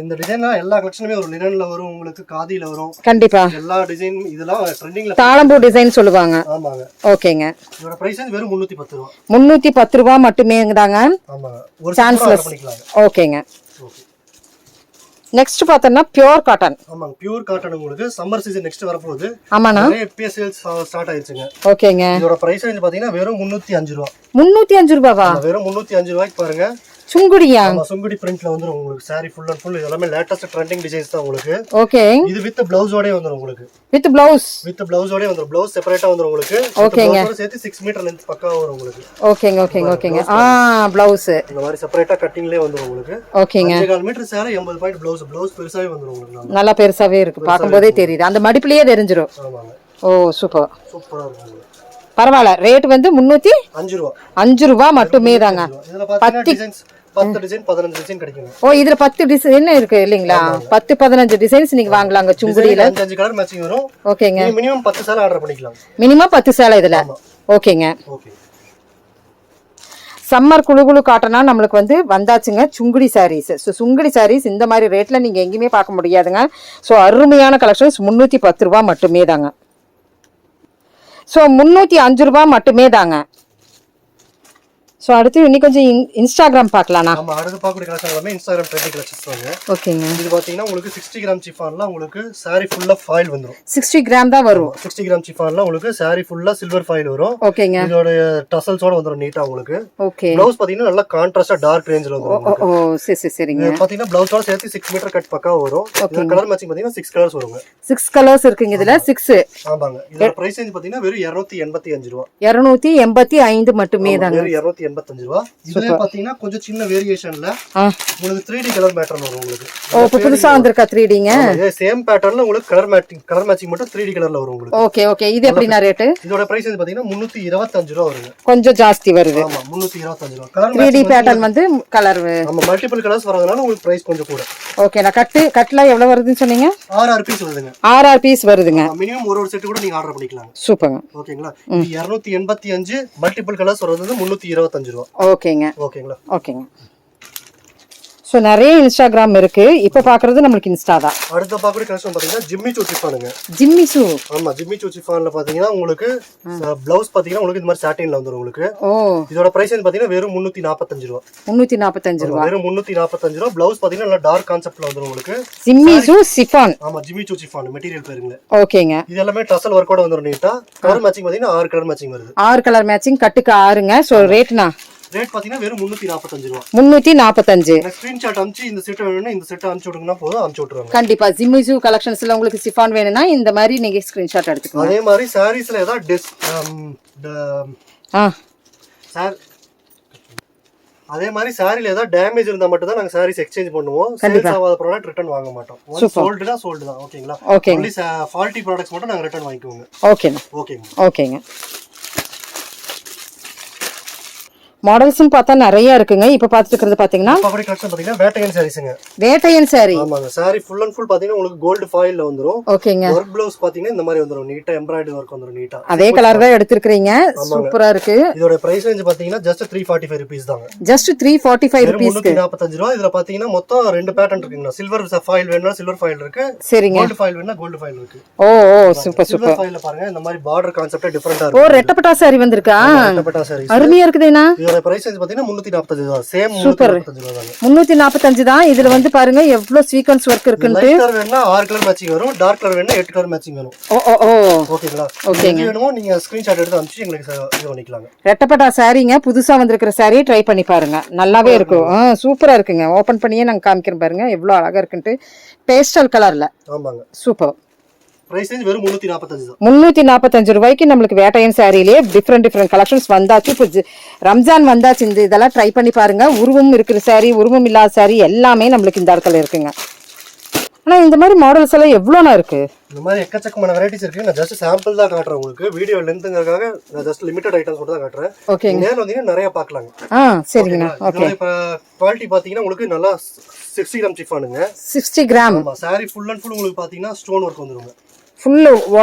இந்த டிசைன் எல்லா கலெக்ஷனுமே வரும். லினன்ல வரும் உங்களுக்கு, காதில வரும். கண்டிப்பா எல்லா டிசைன் இதெல்லாம் ட்ரெண்டிங்ல தாளம்பூ டிசைன் சொல்லுவாங்க. ஆமாங்க. ஓகேங்க. இதோட பிரைஸ் வெறும் 310 ரூபாய். 310 ரூபாய் மட்டுமே தாங்க. ஆமாங்க. ஒரு சான்ஸ்லெஸ் பண்ணிக்கலாம். ஓகேங்க. நெக்ஸ்ட் பார்த்தோம்னா பியூர் காட்டன். ஆமாங்க, பியூர் காட்டன் உங்களுக்கு சம்மர் சீசன் நெக்ஸ்ட் வர போகுது. ஆமாண்ணா. நிறைய பிஎஸ் சேல்ஸ் ஸ்டார்ட் ஆயிருச்சுங்க. ஓகேங்க. இதோட பிரைஸ் ரேஞ்ச் பாத்தீங்கன்னா வெறும் 305 ரூபாய். 305 ரூபாவா? வெறும் 305 ரூபாய்க்கு பாருங்க. சுங்குடியா? ஆமா, சுங்குடி பிரிண்ட்ல வந்துரும் உங்களுக்கு. saree full and full எல்லாமே லேட்டஸ்ட் ட்ரெண்டிங் டிசைன்ஸ் தான் உங்களுக்கு. ஓகே. இது வித் ப்ளவுஸோட வந்துரும் உங்களுக்கு. With blouse? வித் ப்ளவுஸோட வந்துரும். ப்ளவுஸ் செப்பரேட்டா வந்துரும் உங்களுக்கு. ஓகேங்க. ப்ளவுஸோட சேர்த்து 6 மீட்டர் லெந்த் பக்காவா வரும் உங்களுக்கு. ஓகேங்க ஓகேங்க ஓகேங்க. ப்ளவுஸ் இந்த மாதிரி செப்பரேட்டா கட்டிங்லயே வந்துரும் உங்களுக்கு. ஓகேங்க. 5.5 மீட்டர் saree 80 பாயிண்ட் ப்ளவுஸ் பெருசாவே வந்துரும் உங்களுக்கு. நல்லா பெருசாவே இருக்கு. பாக்கும்போதே தெரியுது. அந்த மடிப்புலயே தெரிஞ்சிரும். ஆமாங்க. ஓ சூப்பர். சூப்பரா இருக்கும். பரவாயில்ல. ரேட் வந்து 305 ரூபாய். 5 ரூபாய் மட்டுமே தாங்க. இதுல பாத்தீங்கன்னா டிசைன்ஸ் 10 டிசைன் 15 டிசைன் கிடைக்கும். ஓ இதுல 10 டிசைன் இருக்கு இல்லீங்களா? 10 15 டிசைன்ஸ் நீங்க வாங்கலாங்க சுங்குடியில. 5 கலர் மேட்சிங் வரும். ஓகேங்க. நீங்க மினிமம் 10 சேலை ஆர்டர் பண்ணிக்கலாம். மினிமம் 10 சேலை இதுல. ஓகேங்க. ஓகே. சம்மர் குளுகுளு காட்டனா நம்மளுக்கு வந்து வந்தாச்சுங்க சுங்குடி சாரீஸ். ஸோ சுங்குடி சாரீஸ் இந்த மாதிரி ரேட்ல நீங்க எங்கேயுமே பார்க்க முடியாதுங்க. ஸோ அருமையான கலெக்ஷன்ஸ் 310 ரூபாய் மட்டுமே தாங்க. ஸோ 305 ரூபாய் மட்டுமே தாங்க. ஸோ அடுத்து இன்னும் கொஞ்சம் இன்ஸ்டாகிராம் பார்க்கலாம்ண்ணா. ஆமா, அடுத்து பார்க்கக்கூடிய கலெக்ஷன் எல்லாமே இன்ஸ்டாகிராம் ட்ரெண்டிங் கலெக்ஷன்ஸ் தாங்க. ஓகேங்க. இது பாத்தீங்கன்னா உங்களுக்கு 60 கிராம் சிஃபான்ல உங்களுக்கு saree ஃபுல்லா ஃபாயில் வந்துரும். 60 கிராம் தான் வரும். 60 கிராம் சிஃபான்ல உங்களுக்கு saree ஃபுல்லா சில்வர் ஃபாயில் வரும். ஓகேங்க. இதோட டசல்ஸோட வந்துரும் நீட்டா உங்களுக்கு. ஓகே. ப்ளவுஸ் பாத்தீங்கன்னா நல்லா கான்ட்ராஸ்டா டார்க் ரேஞ்சில வந்துரும். ஓ சரிங்க. இது பாத்தீங்கன்னா ப்ளவுஸோட சேர்த்து 6 மீட்டர் கட் பக்கா வரும். இந்த கலர் மேட்சிங் பாத்தீங்கன்னா 6 கலர்ஸ் வருங்க. 6 கலர்ஸ் இருக்குங்க இதுல. 6. ஆமாங்க. இதோட பிரைஸ் ரேஞ்ச் பாத்தீங்கன்னா வெறும் 285 ரூபாய். 285 மட்டுமே தாங்க. வெறும் 285 ரூபாய். இதுல பாத்தீங்கன்னா கொஞ்சம் சின்ன வேரியேஷன்ல உங்களுக்கு 3D கலர் பேட்டர்ன் வரும் உங்களுக்கு. ஓ புதுசா வந்திருக்கா 3Dங்க? சேம் பேட்டர்ன்ல உங்களுக்கு கலர் மேட்சிங் மட்டும் 3D கலர்ல வரும் உங்களுக்கு. Okay okay. இது எப்படினா ரேட்? இதோட பிரைஸ் வந்து பாத்தீங்கன்னா 325 ரூபாய் வருங்க. கொஞ்சம் ஜாஸ்தி வருது. ஆமா, 325 ரூபாய். கலர் 3D பேட்டர்ன் வந்து கலர் ஆமா மல்டிபிள் கலர்ஸ் வரதுனால உங்களுக்கு பிரைஸ் கொஞ்சம் கூட. ஓகே. நான் கட்ல எவ்வளவு வருதுன்னு சொன்னீங்க? 6 பீஸ் வருதுங்க. 6 பீஸ் வருதுங்க. மினிமம் ஒரு செட் கூட நீங்க ஆர்டர் பண்ணிக்கலாம். சூப்பர்ங்க. ஓகேங்களா? இது 285 மல்டிபிள் கலர்ஸ் வரது வந்து 325 ரூபாய். ஓகேங்க. ஓகேங்களா? ஓகேங்க. ஸோ நிறைய இன்ஸ்டாகிராம் இருக்கு. இப்போ பார்க்கறது நம்மளுக்கு இன்ஸ்டா தான். அடுத்த பார்க்கக்கூடிய கலெக்ஷன் பாத்தீங்கன்னா ஜிம்மி சூ சிஃபானுங்க. ஜிம்மி சூ? ஆமா, ஜிம்மி சூ சிஃபான்ல பாத்தீங்கன்னா உங்களுக்கு ப்ளவுஸ் பாத்தீங்கன்னா உங்களுக்கு இந்த மாதிரி சாட்டின்ல வந்துரும் உங்களுக்கு. ஓ இதோட பிரைஸ் வந்து பாத்தீங்கன்னா வெறும் 345 ரூபாய். 345 ரூபாய். வெறும் 345 ரூபாய். ப்ளவுஸ் பாத்தீங்கன்னா நல்லா டார்க் கான்செப்ட்ல வந்துரும் உங்களுக்கு. ஜிம்மி சூ சிஃபான். ஆமா, ஜிம்மி சூ சிஃபான் மெட்டீரியல் பேருங்க. ஓகேங்க. இது எல்லாமே டசல் வர்க்கோட வந்துரும் நீட்டா. கலர் மேட்சிங் பாத்தீங்கன்னா 6 கலர் மேட்சிங் வருது. 6 கலர் மேட்சிங் கட்டுக்கு 6ங்க. சோ ரேட்னா ரேட் பாத்தீங்கன்னா வெறும் 345 ரூபாய். 345. ஸ்கிரீன்ஷாட் அனுப்பிச்சு இந்த செட் வேணும்னா இந்த செட் அனுப்பிச்சு விடுங்கன்னா போதும், அனுப்பிச்சு விட்டுருவாங்க. கண்டிப்பா. ஜிம்மிசு கலெக்ஷன்ஸ்ல உங்களுக்கு சிஃபான் வேணும்னா இந்த மாதிரி நீங்க ஸ்கிரீன்ஷாட் எடுத்துக்கலாம். அதே மாதிரி சாரீஸ்ல ஏதாவது அதே மாதிரி சாரில ஏதாவது டேமேஜ் இருந்தா மட்டும் தான் நாங்க சாரீஸ் எக்ஸ்சேஞ்ச் பண்ணுவோம். சேல்ஸ் ஆகாத ப்ராடக்ட் ரிட்டர்ன் வாங்க மாட்டோம். சோல்டு தான் ஓகேங்களா? ஒன்லி ஃபால்ட்டி ப்ராடக்ட்ஸ் மட்டும் நாங்க ரிட்டர்ன் வாங்கிக்குவோங்க. ஓகேங்க. மாடல்ஸ்னு பார்த்தா நிறைய இருக்குங்க. இப்போ பார்த்துட்டு இருக்கிறது பாத்தீங்கன்னா வேட்டையன் சாரீஸ்ங்க. வேட்டையன் சாரி. ஆமாங்க. சாரி ஃபுல் அண்ட் ஃபுல் பாத்தீங்கன்னா உங்களுக்கு கோல்ட் ஃபாயில்ல வந்துரும். ஓகேங்க. வர்க் ப்ளவுஸ் பாத்தீங்கன்னா இந்த மாதிரி வந்துரும். நீட்டா எம்ப்ராய்டரி வர்க் வந்துரும் நீட்டா. அதே கலர் தான் எடுத்துக்கறீங்க. சூப்பரா இருக்கு. இதோட பிரைஸ் ரேஞ்ச் பாத்தீங்கன்னா ஜஸ்ட் 345 ரூபீஸ் தாங்க. Just 345 rupees. 345 ரூபாய். இதுல பாத்தீங்கன்னா மொத்தம் 2 பேட்டர்ன் இருக்குங்க. சில்வர் ஃபாயில் வேணும்னா சில்வர் ஃபாயில் இருக்கு. சரிங்க. கோல்ட் ஃபாயில் வேணும்னா கோல்ட் ஃபாயில் இருக்கு. ஓ சூப்பர். சில்வர் ஃபாயில்ல பாருங்க இந்த மாதிரி பார்டர் கான்செப்ட் டிஃபரண்டா இருக்கு. ஓ ரெட்டப்பட்டா சாரி வந்திருக்கா? ரெட்டப்பட்டா சாரி அருமையா இருக்குதேனா? இதோட இதோட பிரைஸ் வந்து பாத்தீங்கன்னா 345 ரூபாய். சேம் 345 ரூபாய் தாங்க. 345 தான். இதுல வந்து பாருங்க எவ்வளவு சீக்வென்ஸ் வொர்க் இருக்குன்னு. லைட் கலர் வேணா 6 கலர் மேட்சிங் வரும், டார்க் கலர் வேணா 8 கலர் மேட்சிங் வரும். ஓகேங்களா? ஓகேங்க. வேணுமோ நீங்க ஸ்கிரீன்ஷாட் எடுத்து அனுப்பிச்சு எங்களுக்கு இது பண்ணிக்கலாங்க. ரெட்டப்பட்டா சாரீங்க, புதுசா வந்திருக்கிற சாரி ட்ரை பண்ணி பாருங்க, நல்லாவே இருக்கும். சூப்பரா இருக்குங்க. ஓபன் பண்ணியே நாங்க காமிக்கிறோம் பாருங்க எவ்வளவு அழகா இருக்குன்ட்டு. பேஸ்டல் கலர்ல. ஆமாங்க. சூப்பர். பிரைஸ் ரேஞ்ச் வெறும் 345 தான். 345 ரூபாய்க்கு நம்மளுக்கு வேட்டையன் சாரியிலே டிஃப்ரெண்ட் கலெக்ஷன்ஸ் வந்தாச்சு. இப்போ ரம்ஜான் வந்தாச்சு. இந்த இதெல்லாம் ட்ரை பண்ணி பாருங்க. உருவம் இருக்கிற சாரி, உருவம் இல்லாத சாரி எல்லாமே நம்மளுக்கு இந்த இடத்துல இருக்குங்க. ஆனா இந்த மாதிரி மாடல்ஸ் எல்லாம் எவ்வளோனா இருக்கு? இந்த மாதிரி எக்கச்சக்கமான வெரைட்டிஸ் இருக்கு. நான் ஜஸ்ட் சாம்பிள் தான் காட்டுறேன் உங்களுக்கு. வீடியோ லென்த்ங்கறதுக்காக நான் ஜஸ்ட் லிமிட்டட் ஐட்டம்ஸ் மட்டும் தான் காட்டுறேன். ஓகேங்க. நேர்ல வந்தீங்கன்னா நிறைய பார்க்கலாங்க. சரிங்க. ஓகே. இப்போ குவாலிட்டி பாத்தீங்கன்னா உங்களுக்கு நல்லா 60 கிராம் சிஃபானுங்க. 60 கிராம். ஆமா. சாரி ஃபுல் அண்ட் ஃபுல் உங்களுக்கு பாத்தீங்கன்னா ஸ்டோன் வொர்க் வந்துருங்க. ஃபுல்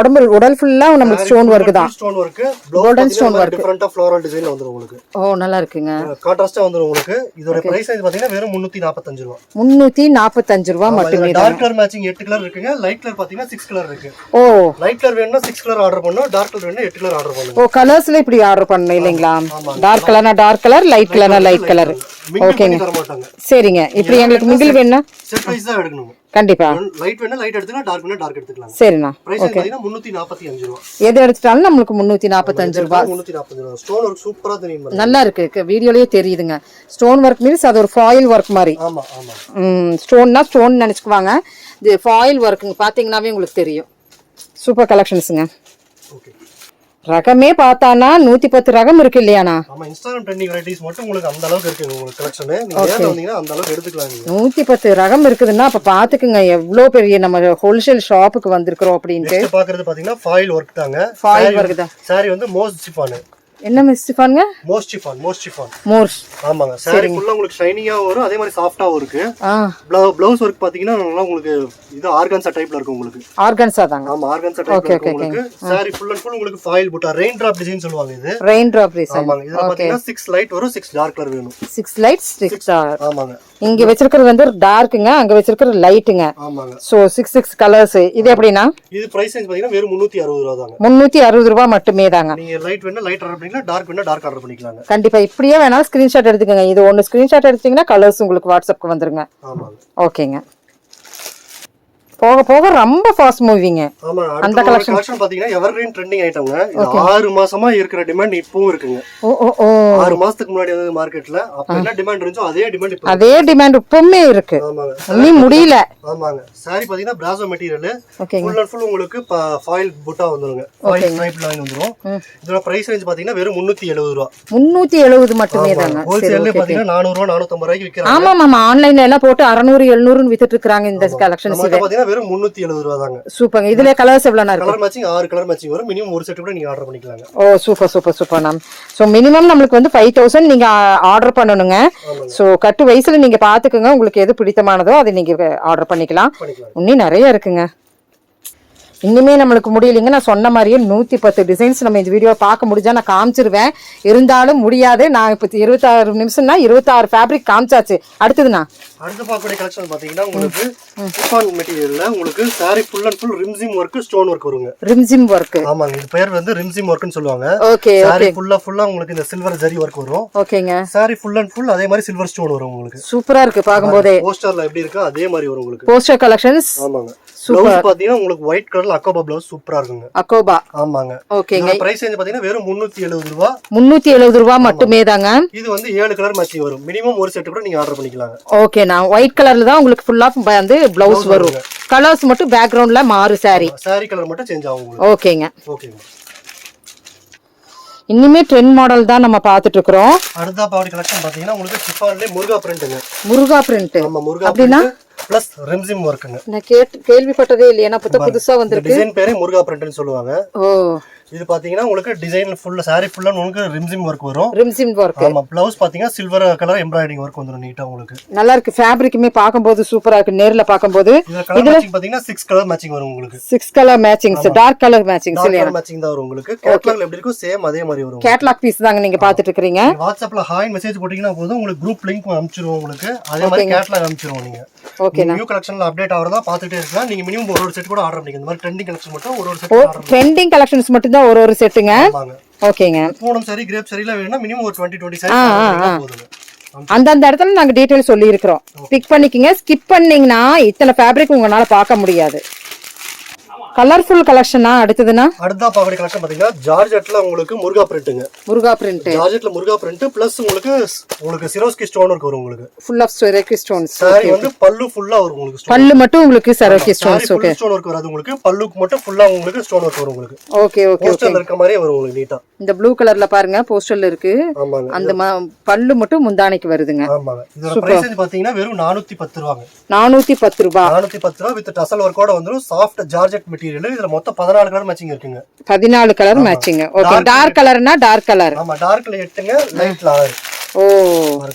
உடல் ஃபுல்லா நமக்கு ஸ்டோன் வொர்க் தான். Stone work, golden stone work. டிஃபரண்டா ஃப்ளோரல் டிசைன்ல வந்துரும் உங்களுக்கு. நல்லா இருக்குங்க. கான்ட்ராஸ்டா வந்துரும் உங்களுக்கு. இதோட பிரைஸ் வந்து பாத்தீங்கன்னா வெறும் 345 ரூபாய். 345 ரூபாய் மட்டுமே. டார்க் கலர் மேட்சிங் 8 கலர் இருக்குங்க. லைட் கலர் பாத்தீங்கன்னா 6 கலர் இருக்கு. லைட் கலர் வேணும்னா 6 கலர் ஆர்டர் பண்ணனும், டார்க் கலர் வேணும்னா 8 கலர் ஆர்டர் பண்ணனும். கலர்ஸ்ல இப்படி ஆர்டர் பண்ணனும் இல்லீங்களா? டார்க் கலர்னா டார்க் கலர், லைட் கலர்னா லைட் கலர். ஓகேங்க. சரிங்க. இப்போ எங்களுக்கு மிடில் வேணும்னா செட் வைஸ் தான் எடுக்கணும். கண்டிப்பா. லைட் வேணா லைட் எடுத்துக்கலாம், டார்க் வேணா டார்க் எடுத்துக்கலாம். சரிண்ணா. பிரைஸ் பாத்தீங்கன்னா 345 ரூபாய். எது எடுத்துட்டாலும் நமக்கு 345 ரூபாய். 345 ரூபாய். ஸ்டோன் வொர்க் சூப்பரா தெரியும். நல்லா இருக்கு. வீடியோலயே தெரியுதுங்க. ஸ்டோன் வொர்க் மீன்ஸ் அது ஒரு ஃபாயில் வொர்க் மாதிரி. ஆமா ஆமா. ஸ்டோன்னா ஸ்டோன் நினைச்சுக்குவாங்க. இது ஃபாயில் வொர்க்குங்க. பாத்தீங்கன்னாவே உங்களுக்கு தெரியும். சூப்பர் கலெக்ஷன்ஸ்ங்க. ஓகே. ரகமே பார்த்தானா 110 ரகம் இருக்கு இல்லையாண்ணா? ஆமா. இன்ஸ்டாகிராம் ட்ரெண்டிங் வெரைட்டிஸ் மட்டும் உங்களுக்கு அந்த அளவுக்கு இருக்கு உங்களுக்கு கலெக்ஷன். நீங்க நேரா வந்தீங்கன்னா அந்த அளவுக்கு எடுத்துக்கலாம் நீங்க. 110 ரகம் இருக்குதுன்னா அப்ப பாத்துக்குங்க எவ்வளவு பெரிய நம்ம ஹோல்சேல் ஷாப்புக்கு வந்திருக்கிறோம் அப்படின்ட்டு. பாக்குறது பாத்தீங்கன்னா ஃபாயில் வொர்க் தாங்க. ஃபாயில் வொர்க் தான். சாரி வந்து மோஸ் சிஃபான். என்ன மிஸ்டிஃபான்ங்க? மோஸ் சிஃபான். மோஸ். ஆமாங்க. சாரி ஃபுல்லா உங்களுக்கு ஷைனிங்கா வரும், அதே மாதிரி சாஃப்ட்டாவும் இருக்கு. ப்ளவுஸ் வொர்க் பாத்தீங்கன்னா நல்லா உங்களுக்கு இது ஆர்கான்சா டைப்ல இருக்கும் உங்களுக்கு. ஆர்கான்சா தாங்க. ஆமா, ஆர்கான்சா டைப்ல இருக்கும் உங்களுக்கு. சாரி ஃபுல் அண்ட் ஃபுல் உங்களுக்கு ஃபாயில் புட்டா ரெயின் டிராப் டிசைன் சொல்லுவாங்க இது. Rain drop design. ஆமாங்க. இதுல பாத்தீங்கன்னா 6 லைட் வரும், 6 டார்க் கலர் வேணும். 6 லைட் 6 டார்க். ஆமாங்க. இங்க வச்சிருக்கிறது வந்து டார்க்குங்க, அங்க வச்சிருக்கிறது லைட்டுங்க. ஆமாங்க. So 6 colours. இது எப்படினா? இது பிரைஸ் பாத்தீங்கன்னா வெறும் 360 ரூபாய் தாங்க. 360 ரூபாய் மட்டுமே தாங்க. நீங்க லைட் வேணா லைட் ஆர்டர் பண்ணிக்கலாம், டார்க் வேணா டார்க் ஆர்டர் பண்ணிக்கலாங்க. கண்டிப்பா. இப்படியே வேணாலும் ஸ்கிரீன்ஷாட் எடுத்துக்கங்க. இது ஒன்னு ஸ்கிரீன்ஷாட் எடுத்தீங்கன்னா கலர்ஸ் உங்களுக்கு வாட்ஸ்அப்க்கு வந்துருங்க. ஆமாங்க. ஓகேங்க. போக போக ரொம்ப ஃபாஸ்ட் மூவிங்க. ஆமா. அந்த கலெக்ஷன் பாத்தீங்கன்னா எவர்கிரீன் ட்ரெண்டிங் ஐட்டம்ங்க. இது 6 மாசமா இருக்கிற டிமாண்ட் இப்பவும் இருக்குங்க. 6 மாசத்துக்கு முன்னாடி வந்து மார்க்கெட்ல அப்ப என்ன டிமாண்ட் இருந்துச்சோ அதே டிமாண்ட் இப்ப அதே டிமாண்ட் இப்பவுமே இருக்கு. ஆமாங்க. இன்னும் முடியல. ஆமாங்க. சாரி பாத்தீங்கன்னா brasso material. Full and full உங்களுக்கு ஃபாயில் புட்டா வந்துருங்க. ஃபாயில் ஸ்ட்ரைப் லைன் வந்துரும். இதோட பிரைஸ் ரேஞ்ச் பாத்தீங்கன்னா வெறும் 370 ரூபாய். 370 மட்டுமே தாங்க. ஹோல்சேல்ல பாத்தீங்கன்னா 400 ரூபாய் 450 ரூபாய்க்கு விக்கிறாங்க. ஆமா ஆமா. ஆன்லைன்ல எல்லாம் போட்டு 600 700 ன்னு வித்துட்டு இருக்காங்க இந்த கலெக்ஷன்ஸ். இது பாத்தீங்கன்னா வெறும் 370 ரூபாய் தாங்க. சூப்பர்ங்க. இதுல கலர்ஸ் எவ்வளவு இருக்கு? கலர் மேட்சிங் 6 கலர் மேட்சிங் வரும். மினிமம் ஒரு செட் கூட நீங்க ஆர்டர் பண்ணிக்கலாங்க. Super ma'am. சோ மினிமம் நமக்கு வந்து 5000 நீங்க ஆர்டர் பண்ணனுங்க. சோ கட்டு வயசுல நீங்க பாத்துக்கங்க. உங்களுக்கு எது பிடித்தமானதோ அதை நீங்க ஆர்டர் பண்ணிக்கலாம். இன்னும் நிறைய இருக்குங்க. இன்னுமே நம்மளுக்கு முடியலைங்க. நான் சொன்ன மாதிரியே 110 டிசைன்ஸ் நம்ம இந்த வீடியோ பார்க்க முடிஞ்சா நான் காமிச்சிருவேன். இருந்தாலும் முடியாது. நான் இப்போ 26 நிமிஷம்னா 26 ஃபேப்ரிக் காமிச்சாச்சு. அடுத்ததுண்ணா அடுத்து பார்க்கக்கூடிய கலெக்ஷன் பாத்தீங்கன்னா உங்களுக்கு சிஃபான் மெட்டீரியல்ல உங்களுக்கு sari full and full rimjhim work, stone work வருங்க. ரிம்சிம் வொர்க். ஆமாங்க. இது பேர் வந்து ரிம்சிம் வொர்க்னு சொல்லுவாங்க. ஓகே. சாரி ஃபுல்லா உங்களுக்கு இந்த சில்வர் ஜரி வொர்க் வரும். ஓகேங்க. சாரி ஃபுல் அண்ட் ஃபுல் அதே மாதிரி சில்வர் ஸ்டோன் வரும் உங்களுக்கு. சூப்பரா இருக்கு பாக்கும்போதே. போஸ்டர்ல எப்படி இருக்கோ அதே மாதிரி வரும் உங்களுக்கு. Poster collections. ஆமாங்க. ப்ளவுஸ் பாத்தீங்கன்னா உங்களுக்கு ஒயிட் கலர்ல அக்கோபா ப்ளவுஸ் சூப்பரா இருக்குங்க. அக்கோபா. ஆமாங்க. ஓகேங்க. பிரைஸ் வந்து பாத்தீங்கன்னா வெறும் 370 ரூபாய். 370 ரூபாய் மட்டுமே தாங்க. இது வந்து 7 கலர் மேட்சிங் வரும். மினிமம் ஒரு செட் கூட நீங்க ஆர்டர் பண்ணிக்கலாங்க. ஓகே. நான் ஒயிட் கலர்ல தான் உங்களுக்கு ஃபுல்லா வந்து ப்ளவுஸ் வரும். கலர்ஸ் மட்டும் பேக்ரவுண்ட்ல மாறு. சாரி கலர் மட்டும் சேஞ்ச் ஆகும் உங்களுக்கு. ஓகேங்க. ஓகேங்க. இன்னுமே ட்ரெண்ட் மாடல் தான் நம்ம பாத்துட்டு இருக்கோம். அடுத்த பாடி கலெக்ஷன் பாத்தீங்கன்னா உங்களுக்கு சிஃபான்ல முருகா பிரிண்ட்ங்க. முருகா பிரிண்ட். ஆமா. முருகா அப்படினா பிளஸ் ரிம்சிம் வொர்க்ங்க. நான் கேள்விப்பட்டதே இல்ல. ஏன்னா புதுசா வந்திருக்கு. டிசைன் பேரே முருகா பிரிண்ட்னு சொல்லுவாங்க. இது பாத்தீங்கன்னா உங்களுக்கு டிசைன் ஃபுல்லா சாரி ஃபுல்லா உங்களுக்கு ரிம்சிம் வொர்க் வரும். ரிம்சிம் வொர்க். ஆமா. ப்ளவுஸ் பாத்தீங்கன்னா சில்வர் கலர் எம்ப்ராய்டரிங் வொர்க் வந்துரும் நீட்டா உங்களுக்கு. நல்லா இருக்கு. ஃபேப்ரிக்குமே பாக்கும்போது சூப்பரா இருக்கு. நேர்ல பாக்கும்போது இதுல கலர் மேட்சிங் பாத்தீங்கன்னா 6 கலர் மேட்சிங் வரும் உங்களுக்கு. 6 colour matchings. Dark colour matchings இல்லையா? டார்க் மேட்சிங் தான் வரும் உங்களுக்கு. கேட்டலாக்ல எப்படி இருக்கும் சேம் அதே மாதிரி வரும். கேட்டலாக் பீஸ் தாங்க நீங்க பாத்துட்டு இருக்கீங்க. வாட்ஸ்அப்ல ஹாய் மெசேஜ் போட்டீங்கன்னா போதும் உங்களுக்கு குரூப் லிங்க் அனுப்பிச்சிடுவோம் உங்களுக்கு. அதே மாதிரி கேட்டலாக் அனுப்பிச்சிடுவோம் நீங்க. ஓகே. நியூ கலெக்ஷன்ல அப்டேட் ஆவறதா பாத்துட்டே இருக்கலாம். நீங்க மினிமம் ஒரு செட் கூட ஆர்டர் பண்ணிக்கங்க. இந்த மாதிரி ட்ரெண்டிங் கலெக்ஷன் மட்டும் ஒரு செட் ஆர்டர். ட்ரெண்டிங் கலெக்ஷன்ஸ் மட்டும் தான் ஒரு செட்டுங்க. ஆமாங்க. ஓகேங்க. பூனம் சரி கிரேப் சரில வேணும்னா மினிமம் ஒரு 20 சாரீஸ் போதுங்க. அந்தந்த இடத்துல நாங்க டீடைல் சொல்லி இருக்கிறோம். பிக் பண்ணிக்கங்க. ஸ்கிப் பண்ணீங்கன்னா இத்தனை ஃபேப்ரிக் உங்களால பார்க்க முடியாது. கலர்ஃபுல் கலெக்ஷனா அடுத்ததுனா அடுத்த பாக்கடி கலெக்ஷன் பாத்தீங்கன்னா ஜார்ஜெட்ல உங்களுக்கு முருகா பிரிண்ட்ங்க. முருகா பிரிண்ட். ஜார்ஜெட்ல முருகா பிரிண்ட் பிளஸ் உங்களுக்கு சிரோஸ்கி ஸ்டோன் ஒர்க் வரும் உங்களுக்கு. Full of Swarovski stones. Saree வந்து பல்லு ஃபுல்லா வரும் உங்களுக்கு. பல்லு மட்டும் உங்களுக்கு Swarovski stones. Okay. Stone work வராது உங்களுக்கு. பல்லுக்கு மட்டும் ஃபுல்லா உங்களுக்கு ஸ்டோன் ஒர்க் வரும் உங்களுக்கு. Okay okay. போஸ்டர்ல இருக்க மாதிரியே வரும் உங்களுக்கு நீட்டா. இந்த ப்ளூ கலர்ல பாருங்க போஸ்டர்ல இருக்கு. ஆமாங்க. அந்த பல்லு மட்டும் முந்தானைக்கு வருதுங்க. ஆமாங்க. இதோட பிரைஸ் பாத்தீங்கன்னா வெறும் 410 ரூபாங்க. 410 ரூபாய். 410 ரூபாய் வித் டசல் ஒர்க்கோட வந்துரும். Soft georgette material. இதுல மொத்தம் 14 கலர் மேட்சிங் இருக்குங்க. 14 கலர் மேட்சிங். ஓகே. டார்க் கலர்னா டார்க் கலர். ஆமா டார்க்ல 8ங்க, லைட்ல 6. ஓ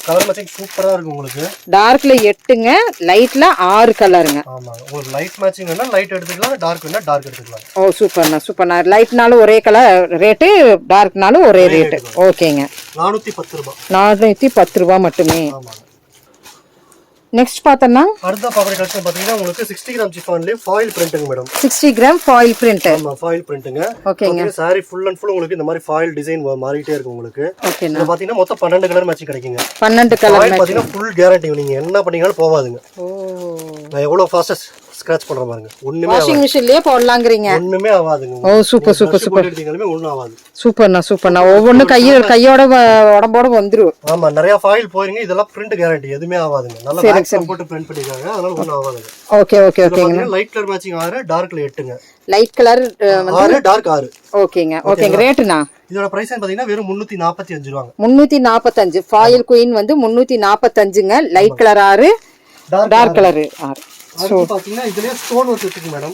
கலர் மேட்சிங் சூப்பரா இருக்கு உங்களுக்கு. டார்க்ல 8ங்க, லைட்ல 6 கலருங்க. ஆமா. ஒரு லைட் மேட்சிங் வேணா லைட் எடுத்துக்கலாம், டார்க் வேணா டார்க் எடுத்துக்கலாம். ஓ சூப்பர்ண்ணா சூப்பர்ண்ணா. லைட்னாலும் ஒரே கலர் ரேட்டு, டார்க்னாலும் ஒரே ரேட். ஓகேங்க. 410 ரூபாய். 410 ரூபாய் மட்டுமே. ஆமாங்க. நெக்ஸ்ட் பார்த்தோம்னா அடுத்த பாக்குற கலெக்ஷன் பாத்தீங்கன்னா உங்களுக்கு 60 கிராம் சிஃபான்லயே ஃபாயில் பிரிண்ட்ங்க மேடம். 60 கிராம் ஃபாயில் பிரிண்ட். ஆமா ஃபாயில் பிரிண்ட்ங்க. ஓகேங்க. சாரி ஃபுல் அண்ட் ஃபுல் உங்களுக்கு இந்த மாதிரி ஃபாயில் டிசைன் மாறிட்டே இருக்கும் உங்களுக்கு. ஓகேங்க. இது பாத்தீங்கன்னா மொத்தம் 12 கலர் மேட்சிங் கிடைக்குங்க. 12 கலர் மேட்சிங் பாத்தீங்கன்னா ஃபுல் கேரண்டி. நீங்க என்ன பண்ணீங்கனாலும் போவாதுங்க. ஓ நான் எவ்வளவு ஃபாஸ்டா ஸ்கிராட்ச் பண்ற பாருங்க. ஒண்ணுமே வாஷிங் மெஷின்லயே போடலாம்ங்கறீங்க. ஒண்ணுமே ஆகாதுங்க. ஓ சூப்பர் சூப்பர் சூப்பர். எடுத்தீங்கனாலுமே ஒண்ணும் ஆகாது. சூப்பர்ண்ணா சூப்பர்ண்ணா. ஒவ்வொண்ணு கையோட உடம்போட வந்துரும். ஆமா நிறைய ஃபாயில் போறீங்க. இதெல்லாம் பிரிண்ட் கேரண்டி. எதுமே ஆகாதுங்க. நல்லா வேக்ஸ் போட்டு பிரிண்ட் பண்ணிருக்காங்க. அதனால ஒண்ணும் ஆகாதுங்க. ஓகே ஓகே ஓகேங்க. லைட் கலர் மேட்சிங் 6, டார்க்ல 8ங்க. லைட் கலர் வந்து 6, டார்க் 6. ஓகேங்க ஓகேங்க. ரேட்னா இதோட பிரைஸ் பாத்தீங்கன்னா வெறும் 345 ரூபாங்க. 345. ஃபாயில் குயின் வந்து 345ங்க. Light colour 6, dark colour 6. அடுத்து பாத்தீங்கன்னா இதுலயே ஸ்டோன் வர்க் இருக்கு மேடம்.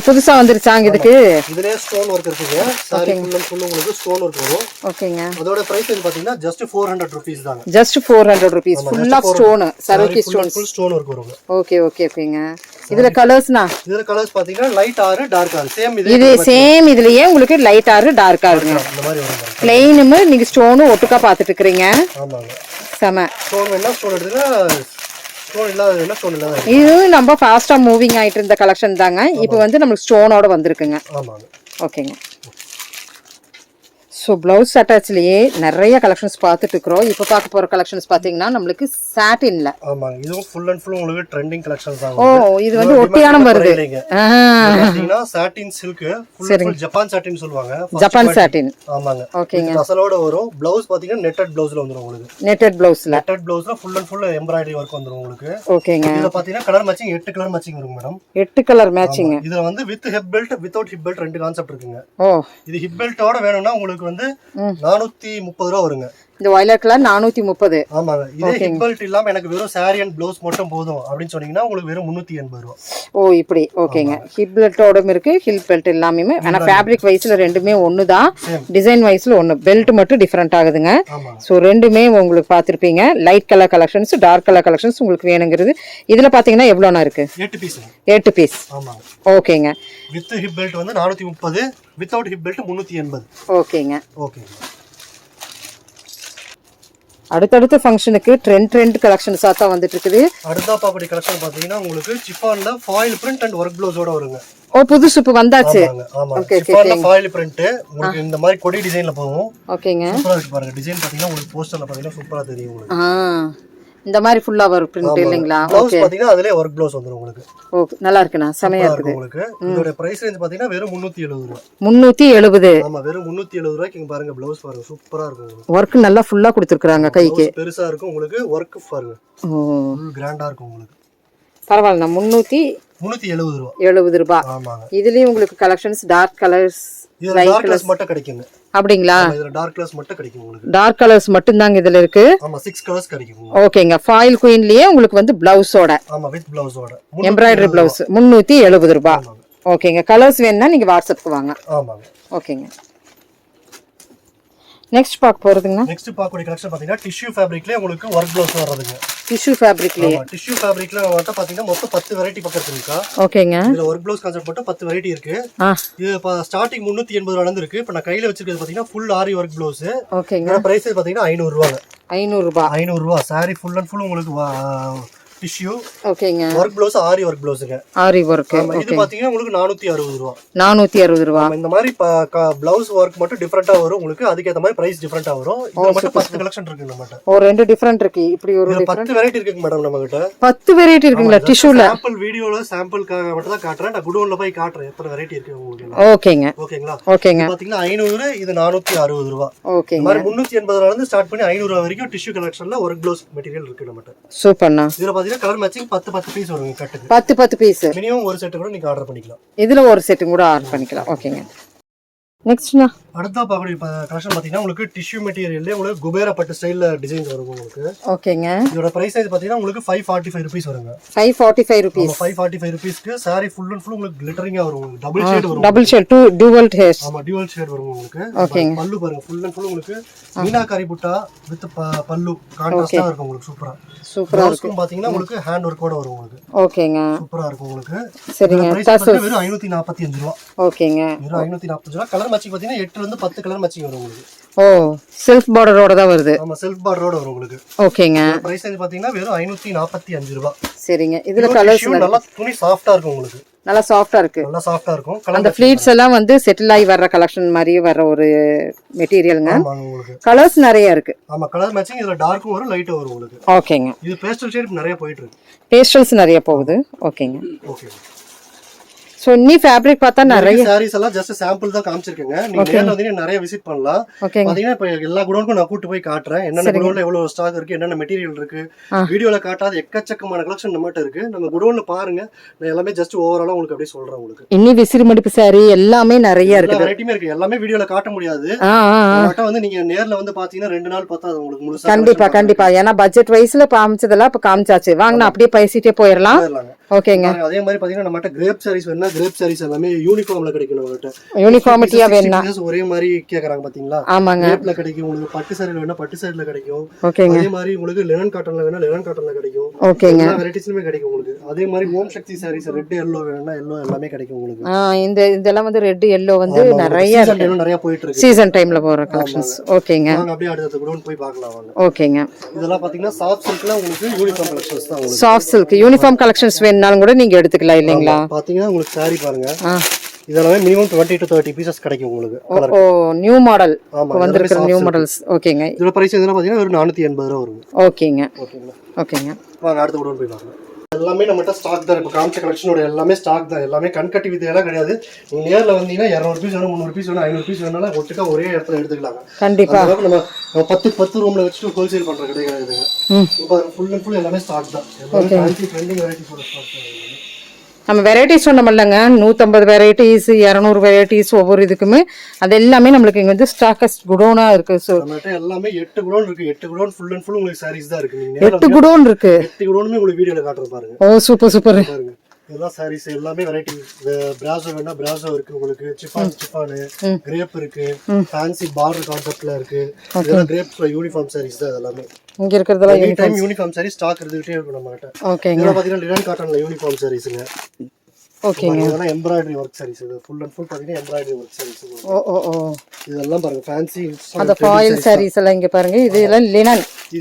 புதுசா வந்துருச்சாங்க இதுக்கு. இதுலயே ஸ்டோன் வர்க் இருக்குங்க. சாரி ஃபுல் அண்ட் ஃபுல் உங்களுக்கு ஸ்டோன் வர்க் வரும். ஓகேங்க. அதோட பிரைஸ் பாத்தீங்கன்னா just 400 rupees தாங்க. just 400 rupees. Full of stone, Swarovski stones. Full stone work வரும். ஓகே ஓகே ஓகேங்க. இதுல கலர்ஸ்னா இதுல கலர்ஸ் பாத்தீங்கன்னா லைட் 6, டார்க் 6. சேம் இது சேம் இதுலயே உங்களுக்கு லைட் 6, டார்க் 6ங்க. இந்த மாதிரி வரும். ப்ளைனும் நீங்க ஸ்டோனும் ஒட்டுக்கா பாத்துட்டு இருக்கீங்க. ஆமாங்க. செம. ஸ்டோன் வேணா ஸ்டோன் எடுத்துக்கலாம். இது நம்ம ஃபாஸ்டா மூவிங் ஆயிட்டு இருந்த கலெக்ஷன் தாங்க. இப்போ வந்து நமக்கு ஸ்டோனோட வந்திருக்குங்க. ஆமாங்க. ஓகேங்க. ஸோ ப்ளவுஸ் அட்டாச்லேயே நிறைய கலெக்ஷன்ஸ் பார்த்துட்டு இருக்கிறோம். இப்போ பார்க்க போகிற கலெக்ஷன்ஸ் பார்த்தீங்கன்னா நம்மளுக்கு சாட்டின்ல. ஆமாங்க. இதுவும் ஃபுல் அண்ட் ஃபுல் உங்களுக்கு ட்ரெண்டிங் கலெக்ஷன்ஸ் தான். ஓ இது வந்து ஒட்டியானம் வருது. பார்த்தீங்கன்னா சாட்டின் சில்க் ஃபுல் ஜப்பான் சாட்டின் சொல்லுவாங்க. ஜப்பான் சாட்டின். ஆமாங்க. ஓகேங்க. அசலோட வரும். ப்ளவுஸ் பார்த்தீங்கன்னா நெட்டட் ப்ளவுஸ்ல வந்துரும் உங்களுக்கு. நெட்டட் ப்ளவுஸ்ல full and full embroidery work வந்துரும் உங்களுக்கு. ஓகேங்க. இதுல பார்த்தீங்கன்னா கலர் மேட்சிங் 8 கலர் மேட்சிங் வரும் மேடம். 8 colour matching. இதுல வந்து with hip belt, without hip belt ரெண்டு கான்செப்ட் இருக்குங்க. ஓ இது ஹிப் பெல்ட்டோட வேணும்னா உங்களுக்கு வந்து 430 ரூபாய் வருங்க. இந்த வயலட் கலர் 430. ஆமாங்க. இதே ஹிப் பெல்ட் இல்லாம எனக்கு வெறும் சாரி அண்ட் ப்ளவுஸ் மட்டும் போதும் அப்படினு சொன்னீங்கன்னா உங்களுக்கு வெறும் 380 ரூபாய். ஓ இப்படி. ஓகேங்க. ஹிப் பெல்ட்டோடම இருக்கு, ஹிப் பெல்ட் எல்லாமே. ஆனா ஃபேப்ரிக் வைஸ்ல ரெண்டுமே ஒன்னு தான். டிசைன் வைஸ்ல ஒன்னு. பெல்ட் மட்டும் டிஃபரண்ட் ஆகுதுங்க. சோ ரெண்டுமே உங்களுக்கு பாத்திருப்பீங்க. Light colour collections, dark colour collections உங்களுக்கு வேணுங்கிறது. இதுல பாத்தீங்கன்னா எவ்வளவுனா இருக்கு? 8 பீஸ். 8 பீஸ். ஆமாங்க. ஓகேங்க. வித் ஹிப் பெல்ட் வந்து 430, வித்அவுட் ஹிப் பெல்ட் 380. ஓகேங்க. ஓகேங்க. அடுத்தடுத்த ஃபங்க்ஷனுக்கு ட்ரெண்ட் கலெக்ஷன்ஸா தான் வந்துட்டு இருக்குது. அடுத்த பாப்படி கலெக்ஷன் பாத்தீங்கன்னா உங்களுக்கு சிஃபான்ல ஃபாயில் பிரிண்ட் அண்ட் வர்க் ப்ளவுஸோட வருங்க. ஓ புதுசு இப்ப வந்தாச்சு. ஆமா. சிஃபான்ல ஃபாயில் பிரிண்ட் உங்களுக்கு இந்த மாதிரி கொடி டிசைன்ல போகும். ஓகேங்க. சூப்பரா இருக்கு பாருங்க. டிசைன் பாத்தீங்கன்னா உங்களுக்கு போஸ்டர்ல பாத்தீங்கன்னா சூப்பரா தெரியும் உங்களுக்கு. இந்த மாதிரி ஃபுல்லா வரும் பிரிண்ட் இல்லீங்களா? ஓகே. பாத்தீங்கன்னா அதுலயே வர்க் ப்ளவுஸ் வந்துரும் உங்களுக்கு. ஓகே நல்லா இருக்குண்ணா. செமையா இருக்கு உங்களுக்கு. இதோட பிரைஸ் ரேஞ்ச் பாத்தீங்கன்னா வெறும் 370 ரூபாய். 370. ஆமா வெறும் 370 ரூபாய்க்கு இங்க பாருங்க ப்ளவுஸ் பாருங்க சூப்பரா இருக்கு உங்களுக்கு. வர்க் நல்லா ஃபுல்லா கொடுத்திருக்காங்க கைக்கு. பெருசா இருக்கும் உங்களுக்கு. வர்க் பாருங்க. ஃபுல் கிராண்டா இருக்கும் உங்களுக்கு. பரவாயில்லை. 370 ரூபாய். 70 ரூபாய். ஆமாங்க. இதுலயும் உங்களுக்கு collections dark colours, light colours மட்டும் கிடைக்குங்க. அப்படிங்களா? இதுல டார்க் கலர்ஸ் மட்டும் கிடைக்கும் உங்களுக்கு. டார்க் கலர்ஸ் மட்டும் தாங்க இதுல இருக்கு. ஆமா 6 கலர்ஸ் கிடைக்கும். ஓகேங்க. ஃபாயில் குயின்லயே உங்களுக்கு வந்து ப்ளவுஸோட. ஆமா வித் ப்ளவுஸோட. எம்ப்ராய்டரி ப்ளவுஸ் 370 ரூபாய். ஓகேங்க. கலர்ஸ் வேணும்னா நீங்க வாட்ஸ்அப்க்கு வாங்க. ஆமாங்க. ஓகேங்க. நெக்ஸ்ட் பார்க்க போறதுங்க. நெக்ஸ்ட் பார்க்கக்கூடிய கலெக்ஷன் பாத்தீங்கன்னா டிஷ்யூ ஃபேப்ரிக்லயே உங்களுக்கு வர்க் ப்ளவுஸ் வரதுங்க. டிஷ்யூ ஃபேப்ரிக்லயே. டிஷ்யூ ஃபேப்ரிக்ல வந்து பாத்தீங்கன்னா மொத்தம் 10 வெரைட்டி பக்கம் இருக்குங்க. ஓகேங்க. இதுல வர்க் ப்ளவுஸ் கான்செப்ட் மட்டும் 10 வெரைட்டி இருக்கு. இது ஸ்டார்டிங் 380 ரூபாயில இருந்து இருக்கு. இப்போ நான் கையில வச்சிருக்கிறது பாத்தீங்கன்னா ஃபுல் ஆரி வர்க் ப்ளவுஸ். ஓகேங்க. இதோட பிரைஸ் பாத்தீங்கன்னா 500 ரூபாய். 500 ரூபாய். 500 ரூபாய். சாரி ஃபுல் அண்ட் ஃபுல் உங்களுக்கு டிஷ்யூ. ஓகேங்க. ஒர்க் ப்ளவுஸ் ஆரி ஒர்க் ப்ளவுஸ்ங்க. ஆரி ஒர்க். இது பாத்தீங்கன்னா உங்களுக்கு 460 ரூபாய். 460 ரூபாய். இந்த மாதிரி ப்ளவுஸ் ஒர்க் மட்டும் டிஃபரெண்டா வரும் உங்களுக்கு. அதுக்கு ஏத்த மாதிரி பிரைஸ் டிஃபரெண்டா வரும். இதுல மட்டும் 10 கலெக்ஷன் இருக்கு நம்மட்ட. ரெண்டு டிஃபரெண்ட் இருக்கு. இப்படி ஒரு 10 வெரைட்டி இருக்குங்க மேடம் நம்ம கிட்ட. 10 வெரைட்டி இருக்குங்களா டிஷ்யூல? சாம்பிள் வீடியோல சாம்பிள்காக மட்டும் தான் காட்றேன். நான் குடோன்ல போய் காட்றேன் எத்தனை வெரைட்டி இருக்கு உங்களுக்கு. ஓகேங்க. ஓகேங்களா? ஓகேங்க. பாத்தீங்கன்னா 500, இது 460 ரூபாய். ஓகேங்க. இந்த மாதிரி 380 ரூபாயில இருந்து ஸ்டார்ட் பண்ணி 500 ரூபாய் வரைக்கும் டிஷ்யூ கலெக்ஷன்ல ஒர்க் ப்ளவுஸ் மெட்டீரியல் இருக்கு நம்மட்ட. சூப்பர்ண்ணா. இதுல பாத்தீங்கன்னா கலர் மேட்சிங் 10 பீஸ் வருங்க கட்டுக்கு. 10 பீஸ். மினிமம் ஒரு செட் கூட நீங்க ஆர்டர் பண்ணிக்கலாம். இதுல ஒரு செட் கூட ஆர்டர் பண்ணிக்கலாம். ஓகேங்க. நெக்ஸ்ட்னா அடுத்தா பார்க்கக்கூடிய கலெக்ஷன் பாத்தீங்கன்னா உங்களுக்கு டிஷ்யூ மெட்டீரியல்ல உங்களுக்கு குபேரா பட்டு ஸ்டைல்ல டிசைன்ஸ் வரும் உங்களுக்கு. ஓகேங்க. இதோட பிரைஸ் பாத்தீங்கன்னா உங்களுக்கு 545 ரூபீஸ் வருங்க. 545 ரூபீஸ். 545 ரூபீஸ்க்கு saree full and full உங்களுக்கு கிளிட்டரிங்கா வரும். உங்களுக்கு டபுள் ஷேட் வரும். Double shade dual shade. ஆமா டுவல் ஷேட் வரும் உங்களுக்கு. ஓகேங்க. பல்லு பாருங்க full and full உங்களுக்கு மீனாகாரி புட்டா வித் பல்லு கான்ட்ராஸ்டா இருக்கும் உங்களுக்கு. சூப்பரா இருக்கும். பாத்தீங்கன்னா உங்களுக்கு ஹேண்ட் ஒர்க்கோட வரும் உங்களுக்கு. ஓகேங்க. சூப்பரா இருக்கும் உங்களுக்கு. சரிங்க. வெறும் 545 ரூபாய். ஓகேங்க. வெறும் 545 ரூபாய். கலர் மேட்சிங் பாத்தீங்கன்னா 8ல இருந்து 10 கலர் மேட்சிங் வரும் உங்களுக்கு. செல்ஃப் பார்டரோட தான் வருது. ஆமா செல்ஃப் பார்டரோட வரும் உங்களுக்கு. ஓகேங்க. பிரைஸ் பாத்தீங்கன்னா வெறும் 545 ரூபாய். சரிங்க. இதுல கலர்ஸ் நல்லா துணி சாஃப்ட்டா இருக்கும் உங்களுக்கு. நல்லா சாஃப்ட்டா இருக்கு. நல்லா சாஃப்ட்டா இருக்கும். அந்த ஃப்ளீட்ஸ் எல்லாம் வந்து செட்டில் ஆகி வர்ற கலெக்ஷன் மாதிரி வர்ற ஒரு மெட்டீரியல்ங்க. ஆமாங்க உங்களுக்கு. கலர்ஸ் நிறைய இருக்கு. ஆமா கலர் மேட்சிங் இதுல டார்க்கும் வரும் லைட்டும் வரும் உங்களுக்கு. ஓகேங்க. இது பேஸ்டல் ஷேட் நிறைய போயிட்டு இருக்கு. பேஸ்டல்ஸ் நிறைய போகுது. ஓகேங்க. ஓகே. சோ இன்னி ஃபேப்ரிக் பார்த்தா நிறைய சாரீஸ் எல்லாம் ஜஸ்ட் சாம்பிள் தான் காமிச்சிருக்கேங்க. நீங்க நேர்ல வந்து நிறைய விசிட் பண்ணலாம். பாத்தீங்கன்னா இப்ப எல்லா குடோனுக்கும் நான் கூட்டி போய் காட்டுறேன். என்னென்ன குடோன்ல எவ்வளவு ஸ்டாக் இருக்கு, என்னென்ன மெட்டீரியல் இருக்கு. வீடியோல காட்டாத எக்கச்சக்கமான கலெக்ஷன் நம்மகிட்ட இருக்கு. நம்ம குடோன்ல பாருங்க. நான் எல்லாமே ஜஸ்ட் ஓவராலா உங்களுக்கு அப்படியே சொல்றேன் உங்களுக்கு. இன்னி விசிறி மடிப்பு saree எல்லாமே நிறைய இருக்கு. வெரைட்டிமே இருக்கு. எல்லாமே வீடியோல காட்ட முடியாது. நம்மகிட்ட வந்து நீங்க நேர்ல வந்து பாத்தீங்கன்னா 2 நாள் பார்த்தா உங்களுக்கு முழுசா. கண்டிப்பா கண்டிப்பா. ஏன்னா பட்ஜெட் வைஸ்ல காமிச்சதெல்லாம் இப்ப காமிச்சாச்சு. வாங்க அப்படியே பேசிட்டே போயிடலாம். ஓகேங்க. அதே மாதிரி பாத்தீங்கன்னா நம்மகிட்ட கிரேப் சாரீஸ் வேணா கிரேப் சாரீஸ் எல்லாமே யூனிஃபார்ம்ல கிடைக்கும் நம்மகிட்ட. யூனிஃபார்மிட்டியா வேணா ஒரே மாதிரி கேக்குறாங்க பாத்தீங்களா? ஆமாங்க. கிரேப்ல கிடைக்கும் உங்களுக்கு. பட்டு சாரீல வேணா பட்டு சாரீல கிடைக்கும். ஓகேங்க. அதே மாதிரி உங்களுக்கு லினன் காட்டன்ல வேணா லினன் காட்டன்ல கிடைக்கும். ஓகேங்க. எல்லா வெரைட்டிஸ்லயுமே கிடைக்கும் உங்களுக்கு. அதே மாதிரி ஓம் சக்தி சாரீஸ் ரெட் yellow வேணா yellow எல்லாமே கிடைக்கும் உங்களுக்கு. இதெல்லாம் வந்து ரெட் yellow வந்து நிறைய சீசன் டைம்ல நிறைய போயிட்டு இருக்கு. சீசன் டைம்ல போற கலெக்ஷன்ஸ். ஓகேங்க. வாங்க அப்படியே அடுத்த குடோன் போய் பார்க்கலாம் வாங்க. ஓகேங்க. இதெல்லாம் பாத்தீங்கன்னா சாஃப்ட் சில்க்ல உங்களுக்கு யூனிஃபார்ம் கலெக்ஷன்ஸ் தான் உங்களுக்கு. சாஃப்ட் சில்க் யூனிஃபார்ம் கலெக்ஷன்ஸ் வேணும்னாலும் கூட நீங்க எடுத்துக்கலாம் இல்லீங்களா? பாத்தீங்கன்னா உங்களுக்கு saree பாருங்க. இதெல்லாம் மினிமம் 20 to 30 பீசஸ் கிடைக்கும் உங்களுக்கு. நியூ மாடல் வந்திருக்கிற நியூ மாடல்ஸ். ஓகேங்க. இதோட பிரைஸ் எதுனா பாத்தீங்கன்னா ஒரு 480 ரூபாய் வரும். ஓகேங்க. ஓகேங்களா? ஓகேங்க. வாங்க அடுத்த குடோன் போய் பார்க்கலாம். எல்லாமே நம்மகிட்ட ஸ்டாக் தான். இப்போ காமிச்ச கலெக்ஷனோட எல்லாமே ஸ்டாக் தான். எல்லாமே கண்கட்டி வித்தையெல்லாம் கிடையாது. நீங்க நேர்ல வந்தீங்கன்னா 200 பீஸ் வேணும், 300 பீஸ் வேணும், 500 பீஸ் வேணாலும் ஒட்டுக்கா ஒரே இடத்துல எடுத்துக்கலாம். கண்டிப்பா. நம்ம 10 ரூம்ல வச்சுட்டு ஹோல்சேல் பண்ற கிடையாது. இப்போ ஃபுல் அண்ட் ஃபுல் எல்லாமே ஸ்டாக் தான். எல்லாமே ட்ரெண்டிங் வெரைட்டிஸோட ஸ்டாக் தான். நம்ம வெரைட்டிஸ் சொன்னோம்லங்க, 150 வெரைட்டிஸ் 200 வெரைட்டிஸ் ஒவ்வொரு இதுக்குமே அது எல்லாமே நம்மளுக்கு இங்க வந்து ஸ்டாக்கஸ்ட் குடோனா இருக்கு. சோ நம்மகிட்ட எல்லாமே 8 குடோன் இருக்கு. 8 குடோன் ஃபுல் அண்ட் ஃபுல் உங்களுக்கு சாரீஸ் தான் இருக்கு. 8 குடோன் இருக்கு. 8 குடோனுமே உங்களுக்கு வீடியோல காட்டுறேன் பாருங்க. Super super. பாருங்க இதெல்லாம் சாரீஸ் எல்லாமே வெரைட்டி. பிராசோ வேணா பிராசோ இருக்கு உங்களுக்கு. சிஃபான் கிரேப் இருக்கு. ஃபேன்சி பார்டர் கான்செப்ட்ல இருக்கு. இதெல்லாம் கிரேப் யூனிஃபார்ம் சாரீஸ் தான் எல்லாமே. இங்க இருக்குறதெல்லாம் யூனிஃபார்ம் சாரீஸ் ஸ்டாக் இருந்துட்டே இருக்கும் நம்மகிட்ட. ஓகேங்க. இதெல்லாம் பாத்தீங்கன்னா லினன் காட்டன்ல யூனிஃபார்ம் சாரீஸ்ங்க. ஓகேங்க. இதெல்லாம் எம்ப்ராய்டரி வர்க் சாரீஸ். இது ஃபுல் அண்ட் ஃபுல் பாத்தீங்கன்னா எம்ப்ராய்டரி வர்க் சாரீஸ். இதெல்லாம் பாருங்க ஃபேன்சி அந்த ஃபாயில் சாரீஸ் எல்லாம் இங்க பாருங்க. இதெல்லாம்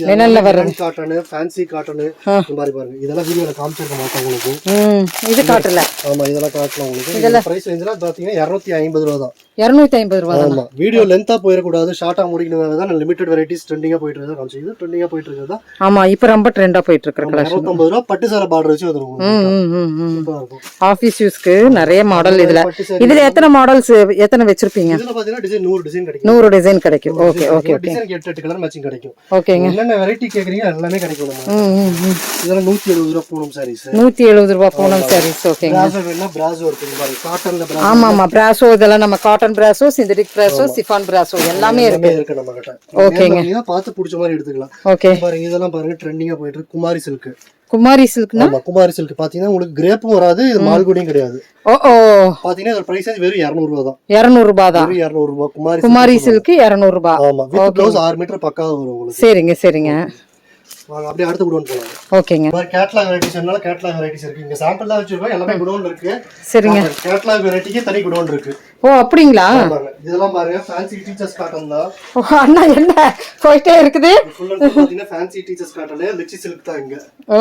லினன்ல வர காட்டன் ஃபேன்சி காட்டன் இந்த மாதிரி பாருங்க. இதெல்லாம் வீடியோல காமிச்சிருக்க மாட்டோம் உங்களுக்கு. இது காட்டல. ஆமா இதெல்லாம் காட்டலாம் உங்களுக்கு. இதெல்லாம் பிரைஸ் ரேஞ்ச்ல பாத்தீங்கன்னா 250 ரூபாய் தான். 250 ரூபாய் தான். ஆமா வீடியோ லென்த்தா போயிர கூடாது, ஷார்ட்டா முடிக்கணும்னா தான் லிமிட்டட் வெரைட்டிஸ் ட்ரெண்டிங்கா போயிட்டு இருக்கா காமிச்சிது. ட்ரெண்டிங்கா போயிட்டு இருக்கதா. ஆமா இப்போ ரொம்ப ட்ரெண்டா போயிட்டு இருக்கு கலெக்ஷன். 250 ரூபாய் பட்டு சார பார்டர் வச்சு வந்துரும். சூப்பரா இருக்கும். ஆபீஸ் யூஸ்க்கு நிறைய மாடல் இதுல எத்தனை மாடல்ஸ் எத்தனை வெச்சிருப்பீங்க? இதுல பாத்தீங்கன்னா டிசைன் 100 டிசைன் கிடைக்கும். 100 டிசைன் கிடைக்கும். Okay okay okay. Design 8 colour matching கிடைக்கும். ஓகேங்க. என்னென்ன வெரைட்டி கேக்குறீங்க எல்லாமே கிடைக்கும் நம்ம. இதெல்லாம் 170 ரூபாய் பூனம் சாரீஸ். 170 ரூபாய் பூனம் சாரீஸ். ஓகேங்க. பிராசோ வேணா பிராசோ இருக்கு பாருங்க. காட்டன்ல பிராசோ. ஆமா ஆமா பிராசோ இதெல்லாம் நம்ம cotton brasso, synthetic brasso, chiffon brasso எல்லாமே இருக்கு நம்ம கிட்ட. ஓகேங்க. நீங்க பார்த்து பிடிச்ச மாதிரி எடுத்துக்கலாம். ஓகே. பாருங்க இதெல்லாம் பாருங்க ட்ரெண்டிங்கா போயிட்டு இருக்கு. குமாரி சில்க். குமாரி சில்க்னா? ஆமா குமாரி சில்க் பாத்தீங்கன்னா உங்களுக்கு கிரேப்பும் வராது, இது மால்குடியும் கிடையாது. பாத்தீங்கன்னா இதோட பிரைஸ் வெறும் 200 ரூபாய் தான். 200 ரூபாய் தான். 200 ரூபாய் குமாரி சில்க் 200 ரூபாய். ஆமா வித் ப்ளவுஸ் 6 மீட்டர் பக்காவா வரும் உங்களுக்கு. சரிங்க சரிங்க. வாங்க அப்படியே அடுத்து குடோன் போலாம். ஓகேங்க. இந்த மாதிரி கேட்லாக் வெரைட்டிஸ் என்னால கேட்லாக் வெரைட்டிஸ் இருக்கு. இங்க சாம்பிள் தான் வச்சிருக்கோம். எல்லாமே குடோன் இருக்கு. சரிங்க. கேட்லாக் வெரைட்டிக்கு தனி குடோன் இருக்கு. ஓ அப்படிங்களா? இதெல்லாம் பாருங்க ஃபேன்சி டீச்சர்ஸ் காட்டன் தான். ஓ அண்ணா என்ன போயிட்டே இருக்குது. ஃபுல் அண்ட் ஃபுல் பாத்தீங்கன்னா fancy teachers cotton lychee silk தான் இங்க. ஓ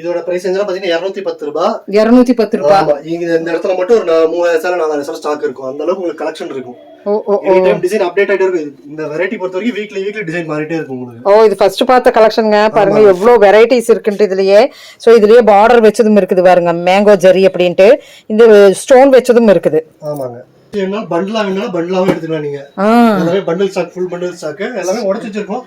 இதோட பிரைஸ் என்ன பாத்தீங்கன்னா 210 ரூபாய். 210 ரூபாய். ஆமா இங்க இந்த இடத்துல மட்டும் ஒரு 3000 4000 ஸ்டாக் இருக்கும். அந்த அளவுக்கு உங்களுக்கு கலெக்ஷன் இருக்கும். ஓ ஓ எனி டைம் டிசைன் அப்டேட் ஆயிட்டே இருக்கும். இந்த வெரைட்டி பொறுத்த வரைக்கும் வீக்லி டிசைன் மாறிட்டே இருக்கும் உங்களுக்கு. ஓ இது ஃபர்ஸ்ட் பார்த்த கலெக்ஷன்ங்க. பாருங்க எவ்வளவு வெரைட்டிஸ் இருக்குன்னு இதுலயே. சோ இதுலயே பார்டர் வெச்சதும் இருக்குது பாருங்க. மேங்கோ ஜெரி அப்படினு இந்த ஸ்டோன் வெச்சதும் இருக்குது. ஆமாங்க. என்ன பண்டலா வேணாலும் பண்டலாவும் எடுத்துக்கலாம் நீங்க. எல்லாமே bundle stock full bundle stock எல்லாமே உடைச்சு வச்சிருக்கோம்.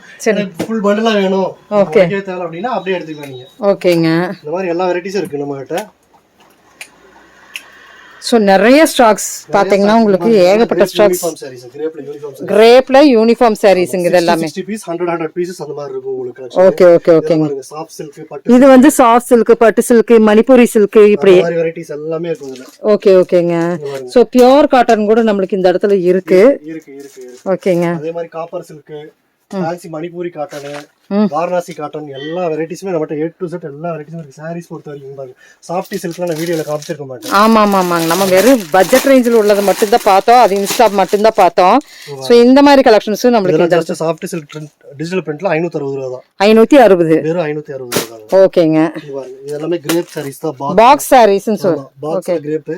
ஃபுல் பண்டலா வேணும். ஓகே தேவை அப்படினா அப்படியே எடுத்துக்கலாம் நீங்க. ஓகேங்க. இந்த மாதிரி எல்லா வெரைட்டிஸும் இருக்கு நம்ம கிட்ட. சோ நிறைய ஸ்டாக்ஸ் பாத்தீங்கன்னா உங்களுக்கு ஏகப்பட்ட ஸ்டாக்ஸ். கிரேப்ல யூனிஃபார்ம் சாரீஸ்ங்க இது எல்லாமே 60 பீஸ் 100 பீசஸ் அந்த மாதிரி இருக்கும் உங்களுக்கு. ஓகே ஓகே ஓகேங்க. சாஃப்ட் சில்க் பட்டு இது வந்து சாஃப்ட் சில்க் பட்டு சில்க் மணிப்பூரி சில்க் இப்படி இந்த மாதிரி வெரைட்டிஸ் எல்லாமே இருக்கு இதுல. ஓகே ஓகேங்க. சோ பியூர் காட்டன் கூட நமக்கு இந்த இடத்துல இருக்கு. ஓகேங்க. அதே மாதிரி copper silk fancy Manipuri cotton Varanasi cotton எல்லா வெரைட்டிஸுமே நம்மட்ட A to Z எல்லா வெரைட்டிஸும் இருக்கு. சாரீஸ் பொறுத்த வரைக்கும் பாருங்க சாஃப்டி சில்க்லாம் நான் வீடியோல காமிச்சிருக்க மாட்டேன். ஆமா ஆமாங்க. நம்ம வெறும் பட்ஜெட் ரேஞ்சில் உள்ளது மட்டும் தான் பார்த்தோம். அது இன்ஸ்டா மட்டும் தான் பார்த்தோம். சோ இந்த மாதிரி கலெக்ஷன்ஸ் நமக்கு ஜஸ்ட் சாஃப்ட் சில்க் டிஜிட்டல் பிரிண்ட்ல 560 ரூபாய் தான். 560 வெறும் 560 ரூபாய் தான். ஓகேங்க. இது பாருங்க இது எல்லாமே கிரேப் சாரீஸ் தான். பாக்ஸ் சாரீஸ்னு சொல்றோம். பாக்ஸ் கிரேப்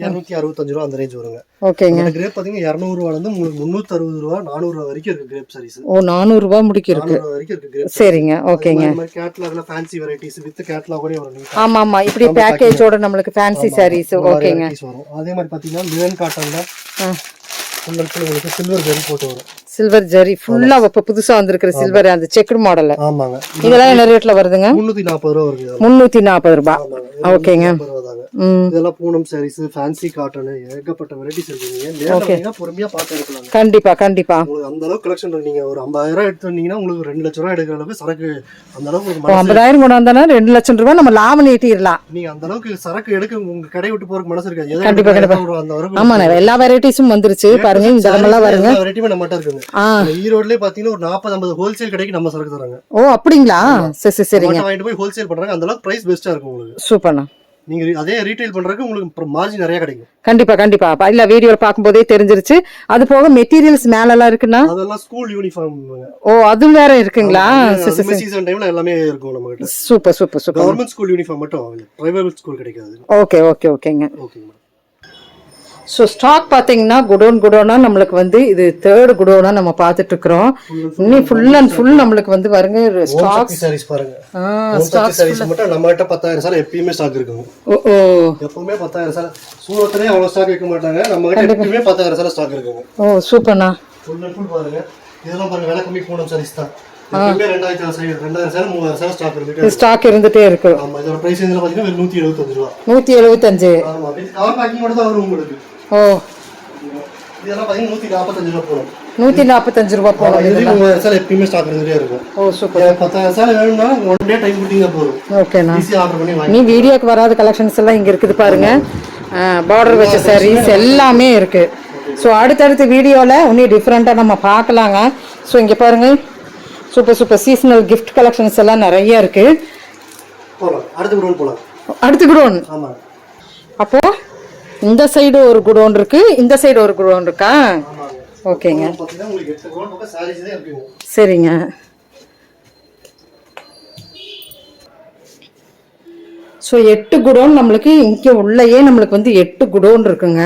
265 ரூபாய் அந்த ரேஞ்ச் வருங்க. ஓகேங்க. இந்த கிரேப் பாத்தீங்கன்னா 200 ரூபாயில இருந்து உங்களுக்கு 360 ரூபாய் 400 ரூபாய் வரைக்கும் இருக்கு கிரேப் சாரீஸ். ஓ 400 ரூபாய் முடிக்கு இருக்கு. 400 வரைக்கும் இருக்கு. சரிங்க. ஓகேங்க. இந்த மாதிரி கேட்டலாக்ல ஃபேன்சி வெரைட்டிஸ் வித் கேட்டலாக் கூட வரும். ஆமா ஆமா இப்படி பேக்கேஜோட நமக்கு ஃபேன்சி சாரீஸ். ஓகேங்க. அதே மாதிரி பாத்தீங்கன்னா லினன் காட்டன்ல உங்களுக்கு சில்வர் ஜெரி போட்டு வரும். சில்வர் ஜெரி ஃபுல்லா இப்ப புதுசா வந்திருக்கிற சில்வர் அந்த செக்குடு மாடல். ஆமாங்க. இதெல்லாம் என்ன ரேட்ல வருதுங்க? 340 ரூபாய் வருது. 340 ரூபாய். ஓகேங்க. இதெல்லாம் பூனம் சாரீஸ் ஃபேன்சி காட்டன் ஏகப்பட்ட வெரைட்டிஸ் இருக்குங்க. நேரா பொறுமையா பார்த்து எடுக்கலாம். கண்டிப்பா கண்டிப்பா. உங்களுக்கு அந்த அளவுக்கு கலெக்ஷன் இருக்கு. நீங்க ஒரு 50000 எடுத்து வந்தீங்கன்னா உங்களுக்கு 2 லட்சம் ரூபாய் எடுக்கிற அளவுக்கு சரக்கு அந்த அளவுக்கு 50000 கொண்டு வந்தானா 2 லட்சம் ரூபாய் நம்ம லாபம் ஈட்டிரலாம். நீங்க அந்த அளவுக்கு சரக்கு எடுக்க உங்க கடை விட்டு போறதுக்கு மனசு இருக்காது. கண்டிப்பா கண்டிப்பா. அந்த அளவுக்கு ஆமா எல்லா வெரைட்டிஸும் வந்துருச்சு பாருங்க. இந்த இடமெல்லாம் வருங்க. எல்லா வெரைட்டியுமே நம்மட்ட இருக்குங்க. ஈரோட்லயே பாத்தீங்கன்னா ஒரு 40-50 ஹோல்சேல் கடைக்கு நம்ம சரக்கு தராங்க. ஓ அப்படிங்களா? சரி சரிங்க. வாங்கிட்டு போய் ஹோல்சேல் பண்றாங்க. அந்த அளவுக்கு பிரைஸ் பெஸ்டா இருக்கும் உங்களுக்கு. சூப்பர்ண்ணா. நீங்க அதே ரீட்டைல் பண்றதுக்கு உங்களுக்கு மார்ஜின் நிறைய கிடைக்கும். கண்டிப்பா கண்டிப்பா. இல்ல வீடியோல பாக்கும்போதே தெரிஞ்சிருச்சு. அது போக மெட்டீரியல்ஸ் மேல எல்லாம் இருக்குன்னா அதெல்லாம் ஸ்கூல் யூனிஃபார்ம். ஓ அது வேற இருக்குங்களா? சீசன் டைம்ல எல்லாமே இருக்கும் நம்ம கிட்ட. Super super super. Government school uniform மட்டும் வாங்க. பிரைவேட் ஸ்கூல் கிடைக்காது. ஓகே ஓகே ஓகேங்க. ஓகேங்க. ஸோ ஸ்டாக் பார்த்தீங்கன்னா குடோனா நம்மளுக்கு வந்து இது 3rd குடோனா நம்ம பார்த்துட்டு இருக்கிறோம். இன்னும் ஃபுல் அண்ட் ஃபுல் நம்மளுக்கு வந்து பாருங்க ஸ்டாக் சாரீஸ் பாருங்க. ஸ்டாக் சாரீஸ் மட்டும் நம்ம கிட்ட 10000 சாரி எப்பயுமே ஸ்டாக் இருக்குங்க. ஓ எப்பவுமே 10000 சாரி. சூரத்லயே அவ்வளவு ஸ்டாக் வைக்க மாட்டாங்க. நம்ம கிட்ட எப்பவுமே 10000 சாரி ஸ்டாக் இருக்குங்க. ஓ சூப்பர்ண்ணா. ஃபுல் அண்ட் ஃபுல் பாருங்க. இதெல்லாம் பாருங்க விலை கம்மி பூனம் சாரீஸ் தான். எப்பவுமே 2000 சாரி 3000 ஸ்டாக் இருக்கு. ஸ்டாக் இருந்துட்டே இருக்கு. ஆமா இதோட பிரைஸ் என்ன பாத்தீங்கன்னா 175 ரூபாய். 175. ஆமா இது கவர் பேக்கிங் மட்டும் தான் வரும் உங்களுக்கு. ஓ இதெல்லாம் பாத்தீங்கன்னா 145 ரூபாய் போடும். 145 ரூபாய் போடும். இது உங்க சார் எப்பவுமே ஸ்டாக் இருந்துட்டே இருக்கும். ஓ சூப்பர். 10000 சார் வேணும்னா ஒன் டே டைம் கொடுத்தீங்க போதும். ஓகேண்ணா. ஈஸியா ஆர்டர் பண்ணி வாங்க. நீ வீடியோக்கு வராத கலெக்ஷன்ஸ் எல்லாம் இங்க இருக்குது பாருங்க. பார்டர் வச்ச சாரீஸ் எல்லாமே இருக்கு. ஸோ அடுத்தடுத்த வீடியோல இன்னும் டிஃப்ரெண்டா நம்ம பார்க்கலாங்க. ஸோ இங்க பாருங்க super super seasonal gift collections எல்லாம் நிறைய இருக்கு. போலாம் அடுத்த குடோன் போலாம். அடுத்த குடோன். ஆமா. அப்போ இந்த சைடு ஒரு குடோன் இருக்கு, இந்த சைடு ஒரு குடோன் இருக்கா? ஓகேங்க. சரிங்க. ஸோ 8 குடோன் நம்மளுக்கு இங்கே உள்ளேயே நம்மளுக்கு வந்து 8 குடோன் இருக்குங்க.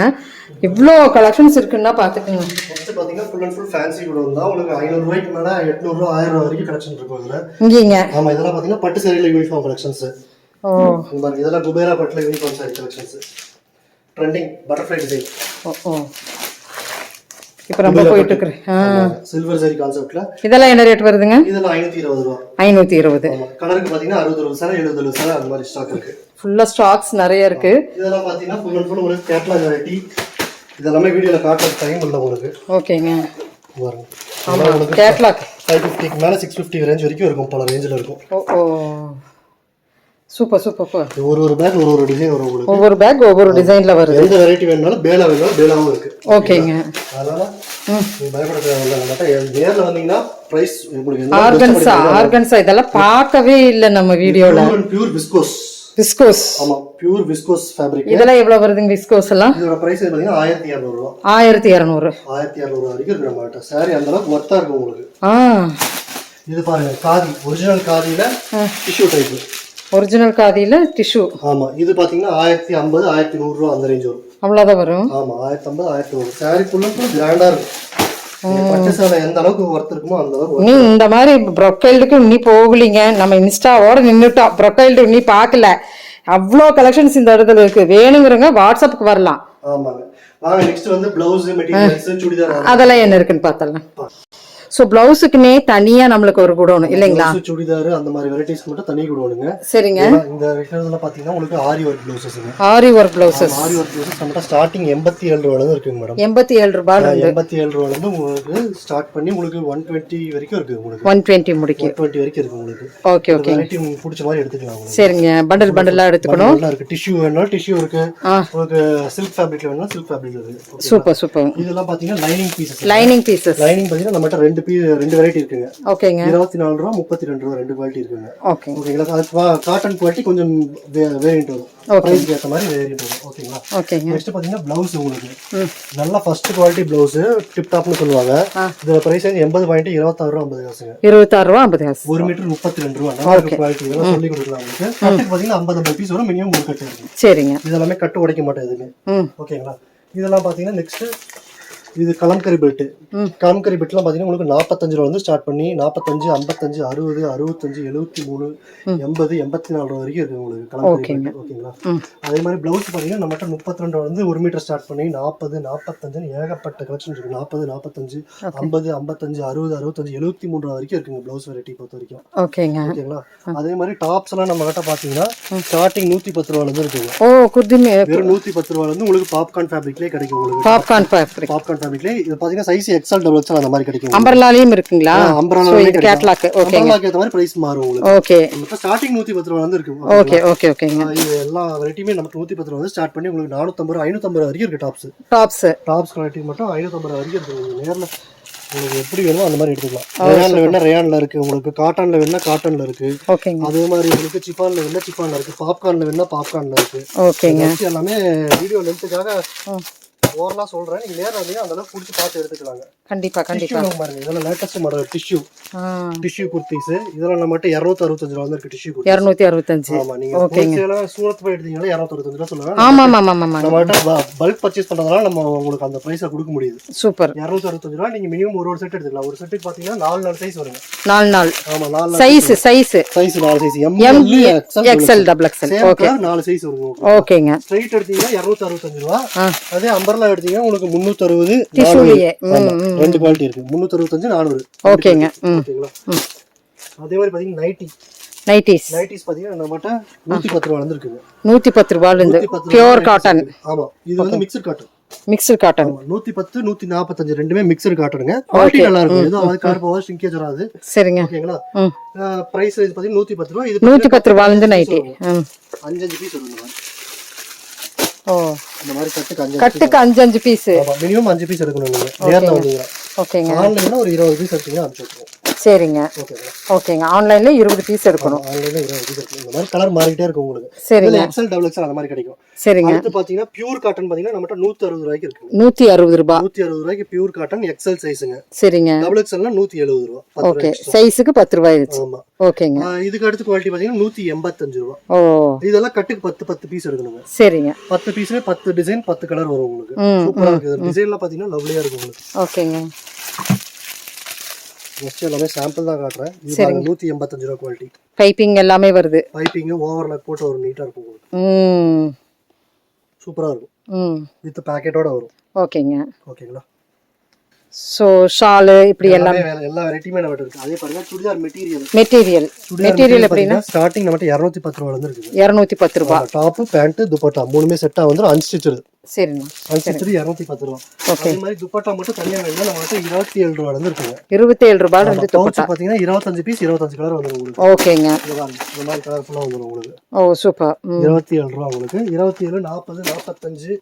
இவ்வளோ கலெக்ஷன்ஸ் இருக்குன்னா பார்த்துக்கோங்க. பார்த்தீங்கன்னா full and full fancy godown தான். உங்களுக்கு 500 ரூபாய்க்கு மேலே 800 ரூபா 1000 ரூபா வரைக்கும் கலெக்ஷன் இருக்கும் இதில். இங்கேங்க. ஆமாம் இதெல்லாம் பார்த்தீங்கன்னா பட்டு சேரியில் யூனிஃபார்ம் கலெக்ஷன்ஸ். ஓ இதெல்லாம் குபேரா பட்டில் uniform sari collections. Trending butterfly design. ஓ இப்போ நம்ம போயிட்டு இருக்கேன். சில்வர் சாரி கான்செப்ட்ல இதெல்லாம் என்ன ரேட் வருதுங்க? இதெல்லாம் 520 ரூபாய். 520. கலருக்கு பாத்தீங்கன்னா 60 சாரி 70 சாரி அந்த மாதிரி ஸ்டாக் இருக்கு. ஃபுல்லா ஸ்டாக்ஸ் நிறைய இருக்கு. இதெல்லாம் பாத்தீங்கன்னா ஃபுல் அண்ட் ஃபுல் உங்களுக்கு கேட்டலாக் வெரைட்டி. இதெல்லாம் வீடியோல காட்டுற டைம் இல்ல உங்களுக்கு. ஓகேங்க. பாருங்க. ஆமா கேட்டலாக் 550 க்கு மேல 650 ரேஞ்ச் வரைக்கும் இருக்கும். பல ரேஞ்சில இருக்கும். ஓ சூப்பர் சூப்பர். ஒரு பேக் ஒரு டிசைன் வரும் உங்களுக்கு. ஒவ்வொரு பேக் ஒவ்வொரு டிசைன்ல வருது. எந்த வெரைட்டி வேணும்னாலும் பேலா வேணும்னாலும் பேலாவும் இருக்கு. ஓகேங்க. அதனால நீங்க பயப்பட தேவையில்லை. நம்மகிட்ட நேர்ல வந்தீங்கன்னா பிரைஸ் உங்களுக்கு என்ன ஆர்கன்ஸா இதெல்லாம் பார்க்கவே இல்லை நம்ம வீடியோல. Pure viscose. விஸ்கோஸ். ஆமா, பியூர் விஸ்கோஸ் ஃபேப்ரிக். இதெல்லாம் எவ்வளவு வருதுங்க விஸ்கோஸ் எல்லாம்? இதோட பிரைஸ் பாத்தீங்கன்னா 1200 ரூபாய். 1200. 1200 வரைக்கும் இருக்கு நம்மகிட்ட. சாரி அந்த அளவுக்கு ஒர்த்தா இருக்கும் உங்களுக்கு. இது பாருங்க, காதி, ஒரிஜினல் காதியில டிஷ்யூ டைப். ஒரிஜினல் காதியில டிஷ்யூ. ஆமா, இது பாத்தீங்கன்னா 1050 1100 ரூபாய் அந்த ரேஞ்ச் வரும். அவ்வளவுதான் வரும். ஆமா, 1050 1100. சாரி ஃபுல்லா கிராண்டா இருக்கும். பச்சைசாலை எந்த அளவுக்கு ஒர்த் இருக்குமோ அந்த அளவுக்கு. நீ இந்த மாதிரி ப்ரொக்கைல்டுக்கு இன்னி போகலீங்க, நம்ம இன்ஸ்டாவோட நின்றுட்டோம். ப்ரொக்கைல்டு இன்னி பார்க்கல. அவ்வளோ கலெக்ஷன்ஸ் இந்த இடத்துல இருக்கு. வேணுங்கிறவங்க வாட்ஸ்அப்புக்கு வரலாம். ஆமாங்க, வாங்க நெக்ஸ்ட் வந்து பிளவுஸ் மெட்டீரியல்ஸ் சுடிதார் அதெல்லாம் என்ன இருக்குன்னு பார்த்தலாம். ஸோ பிளவுஸுக்குனே தனியா நம்மளுக்கு ஒரு குடோணும் இல்லைங்களா? சுடிதார் அந்த மாதிரி வெரைட்டிஸ் மட்டும் தனி குடோனுங்க. சரிங்க. இந்த வெரைட்டிஸ்ல பாத்தீங்கன்னா உங்களுக்கு ஆரி ஒர்க் பிளவுசஸ்ங்க. ஆரி ஒர்க் பிளவுசஸ். ஆரி ஒர்க் பிளவுசஸ் நம்ம ஸ்டார்டிங் 87 ரூபாயில இருந்து இருக்குங்க மேடம். 87 ரூபாயில இருந்து 87 ரூபாயில இருந்து உங்களுக்கு ஸ்டார்ட் பண்ணி உங்களுக்கு 120 வரைக்கும் இருக்கு உங்களுக்கு. 120 முடிக்கு. 120 வரைக்கும் இருக்கு உங்களுக்கு. Okay okay. வெரைட்டி உங்களுக்கு பிடிச்ச மாதிரி எடுத்துக்கலாம் உங்களுக்கு. சரிங்க. பண்டல் பண்டலா எடுத்துக்கணும். நல்லா இருக்கு. டிஷ்யூ வேணும்னா டிஷ்யூ இருக்கு. உங்களுக்கு சில்க் ஃபேப்ரிக்ல வேணும்னா சில்க் ஃபேப்ரிக் இருக்கு. Super super. இதெல்லாம் பாத்தீங்கன்னா lining pieces. Lining pieces. Lining பாத்தீங்கன்னா நம்மட்ட ரெண்டு வெரைட்டி இருக்குங்க. ஓகேங்க. 24 ரூபாய் 32 ரூபாய் ரெண்டு குவாலிட்டி இருக்குங்க. ஓகே ஓகேங்களா? காட்டன் குவாலிட்டி கொஞ்சம் வேரியன்ட் வரும். பிரைஸ்க்கு ஏத்த மாதிரி வேரியன்ட் வரும். ஓகேங்களா? ஓகேங்க. நெக்ஸ்ட் பாத்தீங்கன்னா பிளவுஸ் உங்களுக்கு நல்ல ஃபர்ஸ்ட் குவாலிட்டி பிளவுஸ் டிப் டாப்னு சொல்லுவாங்க. இதோட பிரைஸ் 80.26 ரூபாய் 50 காசுங்க. 26 ரூபாய் 50 காசு. 1 மீட்டர் 32 ரூபாய். நல்ல குவாலிட்டி. இதெல்லாம் சொல்லி கொடுக்கலாம் உங்களுக்கு. கட்டுக்கு பாத்தீங்கன்னா 50 பீஸ் வரும். மினிமம் ஒரு கட்டு இருக்கு. சரிங்க. இதெல்லாம் கட்டு உடைக்க மாட்டேன் எதுவுமே. ஓகேங்களா? இதெல்லாம் பாத்தீங்கன்னா நெக்ஸ்ட் இது கலம்கரி பெல்ட். கலம்கரி பெல்ட்லாம் பாத்தீங்கன்னா உங்களுக்கு 45 ரூபாய் வந்து ஸ்டார்ட் பண்ணி 45 55 60 65 73 80 84 ரூபாய் வரைக்கும் இருக்கு உங்களுக்கு கலம்கரி பெல்ட். ஓகேங்களா? அதே மாதிரி பிளவுஸ் பாத்தீங்கன்னா நம்மகிட்ட 32 ரூபாய் வந்து 1 மீட்டர் ஸ்டார்ட் பண்ணி 40 45 ஏகப்பட்ட கலெக்ஷன்ஸ் இருக்கு. 40 45 50 55 60 65 73 ரூபாய் வரைக்கும் இருக்குங்க பிளவுஸ் வெரைட்டி பொறுத்த வரைக்கும். ஓகேங்க. ஓகேங்களா? அதே மாதிரி டாப்ஸ் எல்லாம் நம்ம கிட்ட பாத்தீங்கன்னா ஸ்டார்டிங் 110 ரூபாயில இருந்து இருக்குங்க. ஓ குர்தி வெறும் 110 ரூபாயில இருந்து உங்களுக்கு பாப்கார்ன் ஃபேப்ரிக்லயே கிடைக்கும் உங்களுக்கு. Popcorn fabric. பாப்கார்ன் ஃபேப்ரிக்ல இது பாத்தீங்கன்னா சைஸ் XL டபுள் XL அந்த மாதிரி கிடைக்கும். அம்பர்லாலயும் இருக்குங்களா? அம்பர்லால இது கேட்டலாக். ஓகே. அம்பர்லாக்கு ஏத்த மாதிரி பிரைஸ் மாறும் உங்களுக்கு. ஓகே. இப்போ ஸ்டார்டிங் 110 ரூபாயில இருந்து இருக்கு. ஓகே ஓகே ஓகேங்க. இது எல்லா வெரைட்டியுமே நமக்கு 110 ரூபாயில ஸ்டார்ட் பண்ணி உங்களுக்கு 450 550 வரைக்கும் இருக்கு டாப்ஸ். டாப்ஸ் குவாலிட்டி மட்டும் 550 வரைக்கும் இருக்கு. நேர்ல உங்களுக்கு எப்படி வேணுமோ அந்த மாதிரி எடுத்துக்கலாம். ரேயான்ல வேணா ரேயான்ல இருக்கு உங்களுக்கு. காட்டன்ல வேணா காட்டன்ல இருக்கு. ஓகேங்க. அதே மாதிரி உங்களுக்கு சிஃபான்ல வேணா சிஃபான்ல இருக்கு. பாப்கார்ன்ல வேணா பாப்கார்ன்ல இருக்கு. ஓகேங்க. எல்லாமே வீடியோ லென்த்துக்காக ஓரலா சொல்றேன். நீங்க நேரா வந்து அந்த அளவுக்கு புடிச்சு பார்த்து எடுத்துக்கலாங்க. கண்டிப்பா கண்டிப்பா. பாருங்க, இதெல்லாம் லேட்டஸ்ட் மாடல் டிஷ்யூ குர்தீஸ். இதெல்லாம் நம்மட்ட 265 ரூபாய் இருக்கு டிஷ்யூ குர்தீஸ். 265. ஆமா, நீங்க ஹோல்சேலா சூரத் போய் எடுத்தீங்கன்னா 265 ரூபாய் சொல்றாங்க. ஆமா ஆமா ஆமா. நம்மட்ட பல்க் பர்ச்சேஸ் பண்றதால நம்ம உங்களுக்கு அந்த பிரைஸ கொடுக்க முடியுது. சூப்பர். 265 ரூபாய். நீங்க மினிமம் ஒரு செட் எடுத்துக்கலாம். ஒரு செட்டுக்கு பாத்தீங்கன்னா 4 சைஸ் வருங்க. 4 ஆமா 4 size 4 size M XL double XL. Okay, 4 size வருங்க. ஓகேங்க. ஸ்ட்ரைட் எடுத்தீங்கன்னா 265 ரூபாய். அதே அம்பர்லா எடுத்தீங்கன்னா உங்களுக்கு 360 டிஷ்யூலயே ரெண்டு குவாலிட்டி இருக்கு. 365 400. ஓகேங்க. ஓகேங்களா? அதே மாதிரி பாத்தீங்கன்னா நைட்டிஸ் பாத்தீங்கன்னா நம்மட்ட 110 ரூபாயில இருந்து இருக்குங்க. 110 ரூபாயில இருந்து பியூர் காட்டன். ஆமா, இது வந்து மிக்ஸ்டு காட்டன். 110 145 ரெண்டுமே மிக்ஸ்டு காட்டனுங்க. குவாலிட்டி நல்லா இருக்கும். ஏதோ அது கார் பவர் ஷ்ரிங்கேஜ் வராது. சரிங்க. ஓகேங்களா? பிரைஸ் இது பாத்தீங்கன்னா 110 ரூபாய். இது 110 ரூபாயில இருந்து நைட்டி 5 பீஸ் வருங்க. ஓ, இந்த மாதிரி கட்டுக்கு 5 பீஸ். ஆமா, மினிமம் 5 பீஸ் எடுக்கணும் நீங்க. நேர்ல வந்தீங்க. ஓகேங்க. ஆன்லைன்ல ஒரு 20 பீஸ் எடுத்தீங்கன்னா அனுப்பிச்சுடுவோம். சரிங்க. ஓகேங்க. ஓகேங்க. ஆன்லைன்ல 20 பீஸ் எடுக்கணும். ஆன்லைன்ல 20 பீஸ் எடுக்கணும். இந்த மாதிரி கலர் மாறிட்டே இருக்கும் உங்களுக்கு. சரிங்க. XL டபுள் XL அந்த மாதிரி கிடைக்கும். சரிங்க. அடுத்து பாத்தீங்கன்னா பியூர் காட்டன் பாத்தீங்கன்னா நம்மட்ட 160 ரூபாய்க்கு இருக்கு. 160 ரூபாய். 160 ரூபாய்க்கு பியூர் காட்டன் XL சைஸ்ங்க. சரிங்க. டபுள் XLனா 170 ரூபாய். ஓகே, சைஸ்க்கு 10 ரூபாய் ஆச்சு. ஆமா. ஓகேங்க. இதுக்கு அடுத்து குவாலிட்டி பாத்தீங்கன்னா 185 ரூபாய். ஓ, இதெல்லாம் கட்டுக்கு 10 பீஸ் எடுக்கணுங்க. சரிங்க. 10 பீஸ்ல 10 டிசைன் 10 கலர் வரும் உங்களுக்கு. சூப்பரா இருக்கு. டிசைன்ல பாத்தீங்கன்னா லவ்லியா இருக்கும் உங்களுக்கு. ஓகேங்க. நெக்ஸ்ட் எல்லாமே சாம்பிள் தான் காட்டுறேன். இது பாருங்க 185 ரூபாய் குவாலிட்டி. பைப்பிங் எல்லாமே வருது. பைப்பிங் ஓவர்லாக் போட்டு ஒரு நீட்டா இருக்கும் உங்களுக்கு. சூப்பரா இருக்கும். வித் பாக்கெட்டோட வரும். ஓகேங்க. ஓகேங்களா? சோ ஷால் இப்படி எல்லாமே எல்லா வெரைட்டியுமே நம்மட்ட இருக்கு. அதே பாருங்க சுடிதார் மெட்டீரியல் எப்படின்னா ஸ்டார்டிங் நம்மட்ட 210 ரூபாயில இருந்து இருக்கு. 210 ரூபாய். டாப் பேண்ட் துப்பட்டா மூணுமே செட்டா வந்து அன்ஸ்டிச்சட். சரிங்க. அன்ஸ்டிச்சட் 210 ரூபாய். அதே மாதிரி துப்பட்டா மட்டும் தனியா வேணும்னா நம்மட்ட 27 ரூபாயில இருந்து இருக்குங்க. 27 ரூபாயில இருந்து துப்பட்டா பாத்தீங்கன்னா 25 பீஸ் 25 கலர் வந்துரும் உங்களுக்கு. ஓகேங்க. இந்த மாதிரி கலர் ஃபுல்லா வந்துரும் உங்களுக்கு. ஓ சூப்பர். 27 ரூபாய் உங்களுக்கு. 27 40 45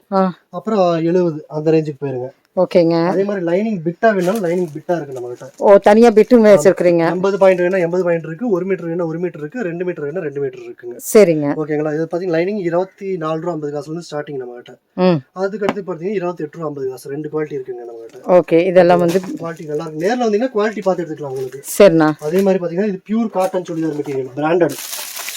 அப்புறம் 70 அந்த ரேஞ்சுக்கு போயிருங்க. ஓகேங்க. அதே மாதிரி லைனிங் பிட்டா வேணாலும் லைனிங் பிட்டா இருக்கு நம்ம கிட்ட. ஓ, தனியா பிட்டும் வச்சிருக்கீங்க. 80 பாயிண்ட் வேணா 80 பாயிண்ட் இருக்கு, 1 மீட்டர் வேணா 1 மீட்டர் இருக்கு, 2 மீட்டர் வேணா 2 மீட்டர் இருக்குங்க. சரிங்க. ஓகேங்களா. இது பாத்தீங்கன்னா லைனிங் 24 ரூபா 50 காசுல இருந்து ஸ்டார்டிங் நம்ம கிட்ட. அதுக்கு அடுத்து பாத்தீங்கன்னா 28 ரூபா 50 காசு, ரெண்டு குவாலிட்டி இருக்குங்க நம்ம கிட்ட. ஓகே, இதெல்லாம் வந்து குவாலிட்டி நல்லா இருக்கு. நேர்ல வந்தீங்கன்னா குவாலிட்டி பார்த்து எடுத்துக்கலாம் உங்களுக்கு. சரிண்ணா. அதே மாதிரி பாத்தீங்கன்னா இது pure cotton churidar material, branded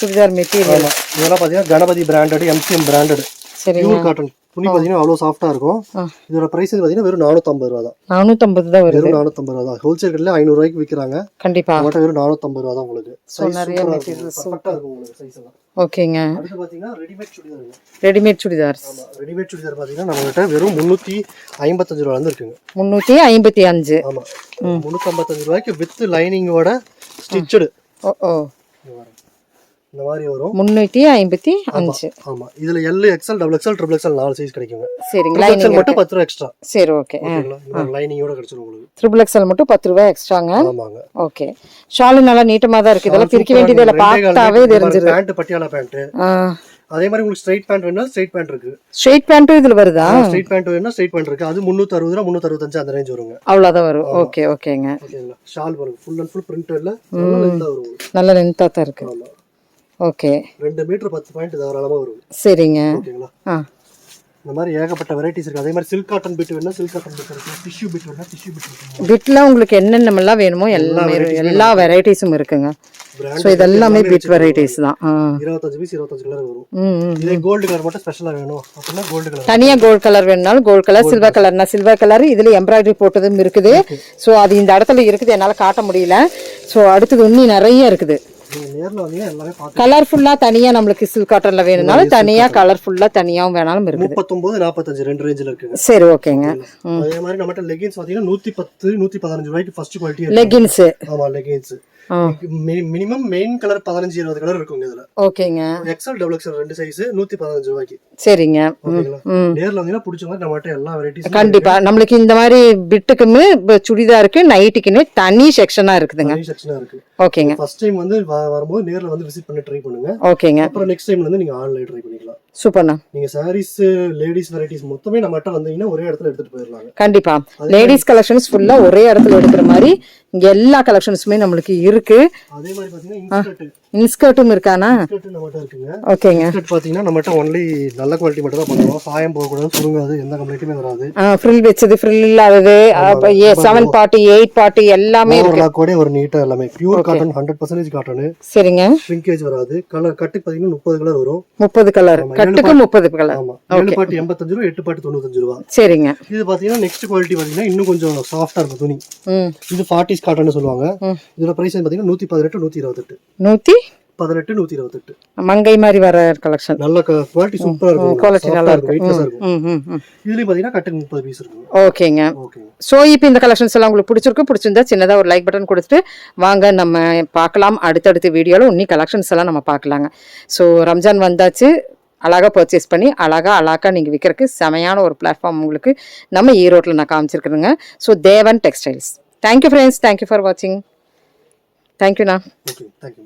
churidar material. இதெல்லாம் பாத்தீங்கன்னா கணபதி பிராண்டட், MCM பிராண்டட், சரிங்க. Pure cotton. துணி பாத்தீங்கன்னா அவ்வளவு சாஃப்டா இருக்கும். இதோட பிரைஸ் பாத்தீங்கன்னா வெறும் 450 ரூபா தான். 450 தான் வருது. வெறும் 450 ரூபா தான். ஹோல்சேல் கடையில 500 ரூபாய்க்கு விக்கிறாங்க. கண்டிப்பா. நம்மட்ட வெறும் 450 ரூபா தான் உங்களுக்கு. சோ நிறைய மெட்டீரியல்ஸ் சூப்பரா இருக்கும் உங்களுக்கு சைஸ் எல்லாம். ஓகேங்க. அடுத்து பாத்தீங்கன்னா ரெடிமேட் சுடிதார். ரெடிமேட் சுடிதார். ஆமா, ரெடிமேட் சுடிதார் பாத்தீங்கன்னா நம்ம கிட்ட வெறும் 355 ரூபாயில இருந்து இருக்குங்க. 355. ஆமா, 355 ரூபாய்க்கு வித் லைனிங்கோட ஸ்டிச்சடு. ஓ ஓ, இந்த மாதிரி வரும். 355. ஆமா, இதுல L, XL, XXL, XXL 4 size கிடைக்குங்க. சரிங்க. லைனிங் மட்டும் 10 ரூபாய் எக்ஸ்ட்ரா. சரி, ஓகே. லைனிங்கோட கிடைச்சிரும் உங்களுக்கு. XXL மட்டும் 10 ரூபாய் எக்ஸ்ட்ராங்க. ஆமாங்க. ஓகே. ஷால் நல்லா நீட்டமா தான் இருக்கு. இதெல்லாம் பிரிக்க வேண்டியது இல்ல, பார்த்தாவே தெரிஞ்சிரும். Pant Patiala pant. அதே மாதிரி உங்களுக்கு ஸ்ட்ரைட் பேண்ட் வேணும்னா ஸ்ட்ரைட் பேண்ட் இருக்கு. ஸ்ட்ரைட் பேண்ட்டும் இதுல வருதா? ஸ்ட்ரைட் பேண்ட் வேணும்னா ஸ்ட்ரைட் பேண்ட் இருக்கு. அது 360 ரூபா 365 அந்த ரேஞ்ச் வருங்க. அவ்வளவுதான் வரும். ஓகே ஓகேங்க. ஓகேங்களா. ஷால் பாருங்க, ஃபுல் அண்ட் ஃபுல் பிரிண்டட்ல நல்ல லெந்தா வரும். நல்ல லெந்தா தான் இருக்கு. ஆமா. ஓகே. 2 மீட்டர் 10 பாயிண்ட் தாராளமா வரும். சரிங்க. ஓகேங்களா. இந்த மாதிரி ஏகப்பட்ட வெரைட்டிஸ் இருக்கு. அதே மாதிரி சில்க் காட்டன் பிட் வேணும்னா சில்க் காட்டன் பிட் இருக்கு. டிஷ்யூ பிட் வேணும்னா டிஷ்யூ பிட் இருக்கு. பிட்ல உங்களுக்கு என்னென்னலாம் வேணுமோ எல்லா வெரைட்டிஸும் இருக்குங்க. சோ இதெல்லாமே பிட் வெரைட்டிஸ் தான். 25 பீஸ் 25 கலர் வரும். இதே கோல்ட் கலர் மட்டும் ஸ்பெஷலா வேணும் அப்படினா கோல்ட் கலர். தனியா கோல்ட் கலர் வேணும்னாலும் கோல்ட் கலர், சில்வர் கலர்னா சில்வர் கலர். இதுல எம்ப்ராய்டரி போட்டதும் இருக்குது. சோ அது இந்த இடத்துல இருக்குது, என்னால காட்ட முடியல. சோ அடுத்தது இன்னும் நிறைய இருக்குது. நீங்க நேர்ல வந்தீங்கன்னா எல்லாமே பாத்து கலர்ஃபுல்லா தனியா நம்மளுக்கு சில்க் காட்டன்ல வேணும்னாலும் தனியா கலர்ஃபுல்லா தனியாவும் வேணாலும் இருக்குது. 39 45 ரெண்டு ரேஞ்சில இருக்குங்க. சரி, ஓகேங்க. அதே மாதிரி நம்மட்ட லெகின்ஸ் பாத்தீங்கன்னா 110 115 ரூபாய்க்கு ஃபர்ஸ்ட் குவாலிட்டி லெகின்ஸ். ஆமா, leggings minimum main colour 15 20 colour இருக்குங்க இதுல. ஓகேங்க. XL, XXL ரெண்டு சைஸ் 115 ரூபாய்க்கு. சரிங்க. நேர்ல வந்தீங்கன்னா பிடிச்ச மாதிரி நம்மட்ட எல்லா வெரைட்டிஸ் கண்டிப்பா. நம்மளுக்கு இந்த மாதிரி பிட்டுக்குமே சுடிதாருக்கு நைட்டுக்குன்னு தனி செக்ஷனா இருக்குதுங்க. தனி செக்ஷனா இருக்கு. ஓகேங்க. ஃபர்ஸ்ட் டைம் வந்து வரும்போது நேர்ல வந்து விசிட் பண்ணி ட்ரை பண்ணுங்க. ஓகேங்க. அப்புறம் நெக்ஸ்ட் டைம்ல வந்து நீங்க ஆன்லைன் ட்ரை பண்ணிக்கலாம். சூப்பர்ண்ணா. நீங்க சாரீஸ் லேடிஸ் வெரைட்டிஸ் மொத்தமே நம்மட்ட வந்தீங்கன்னா ஒரே இடத்துல எடுத்துட்டு போயிடலாம். கண்டிப்பா. லேடிஸ் கலெக்ஷன்ஸ் ஃபுல்லா ஒரே இடத்துல எடுக்கிற மாதிரி இங்க எல்லா கலெக்ஷன்ஸுமே நம்மளுக்கு இருக்கு. அதே மாதிரி பாத்தீங்கன்னா இன்ஸ்கர்ட்டும் இருக்கானா? இன்ஸ்கர்ட் நம்மட்ட இருக்குங்க. ஓகேங்க. இன்ஸ்கர்ட் பாத்தீங்கன்னா நம்மட்ட ஒன்லி நல்ல குவாலிட்டி மட்டும் தான் பண்ணுவோம். சாயம் போக கூடாது, சுருங்காது, எந்த கம்ப்ளைண்ட்டுமே வராது. ஃப்ரில் வெச்சது, ஃப்ரில் இல்லாதது, 7 பார்ட்டி 8 பார்ட்டி எல்லாமே இருக்கு. கூட ஒரு நீட்டா எல்லாமே பியூர் காட்டன் 100% காட்டன். சரிங்க. ஷ்ரிங்கேஜ் வராது. கலர் கட்டுக்கு பாத்தீங்கன்னா 30 கலர் வரும். 30 கலர் கட்டுக்கு 30 கலர். ஆமா. 7 பாட்டி 85 ரூபாய், 8 பாட்டி 95 ரூபாய். சரிங்க. இது பாத்தீங்கன்னா நெக்ஸ்ட் குவாலிட்டி பாத்தீங்கன்னா இன்னும் கொஞ்சம் சாஃப்ட்டா இருக்கும் துணி. இது 40s காட்டன் சொல்லுவாங்க. இதோட பிரைஸ் பாத்தீங்கன்னா 118 128. 118 128. மங்கை மாதிரி வர கலெக்ஷன். நல்ல குவாலிட்டி சூப்பரா இருக்கும். குவாலிட்டி நல்லா இருக்கும். வெயிட்லெஸ்ஸா இருக்கும். இதுல பாத்தீங்கன்னா கட்டுக்கு 30 பீஸ் இருக்கும். ஓகேங்க. சோ இப்போ இந்த கலெக்ஷன்ஸ் எல்லாம் உங்களுக்கு பிடிச்சிருந்தா சின்னதா ஒரு லைக் பட்டன் கொடுத்துட்டு வாங்க நம்ம பார்க்கலாம். அடுத்தடுத்த வீடியோல இன்னி கலெக்ஷன்ஸ் எல்லாம் நம்ம பார்க்கலாங்க. சோ ரம்ஜான் வந்தாச்சு. அழகாக பர்ச்சேஸ் பண்ணி அழகாக நீங்கள் விற்கிறதுக்கு செமையான ஒரு பிளாட்ஃபார்ம் உங்களுக்கு நம்ம ஈரோட்டில் நான் காமிச்சிருக்கிறேங்க. ஸோ தேவன் textiles. Thank you friends. Thank you for வாட்சிங். தேங்க்யூண்ணா. Okay, thank you.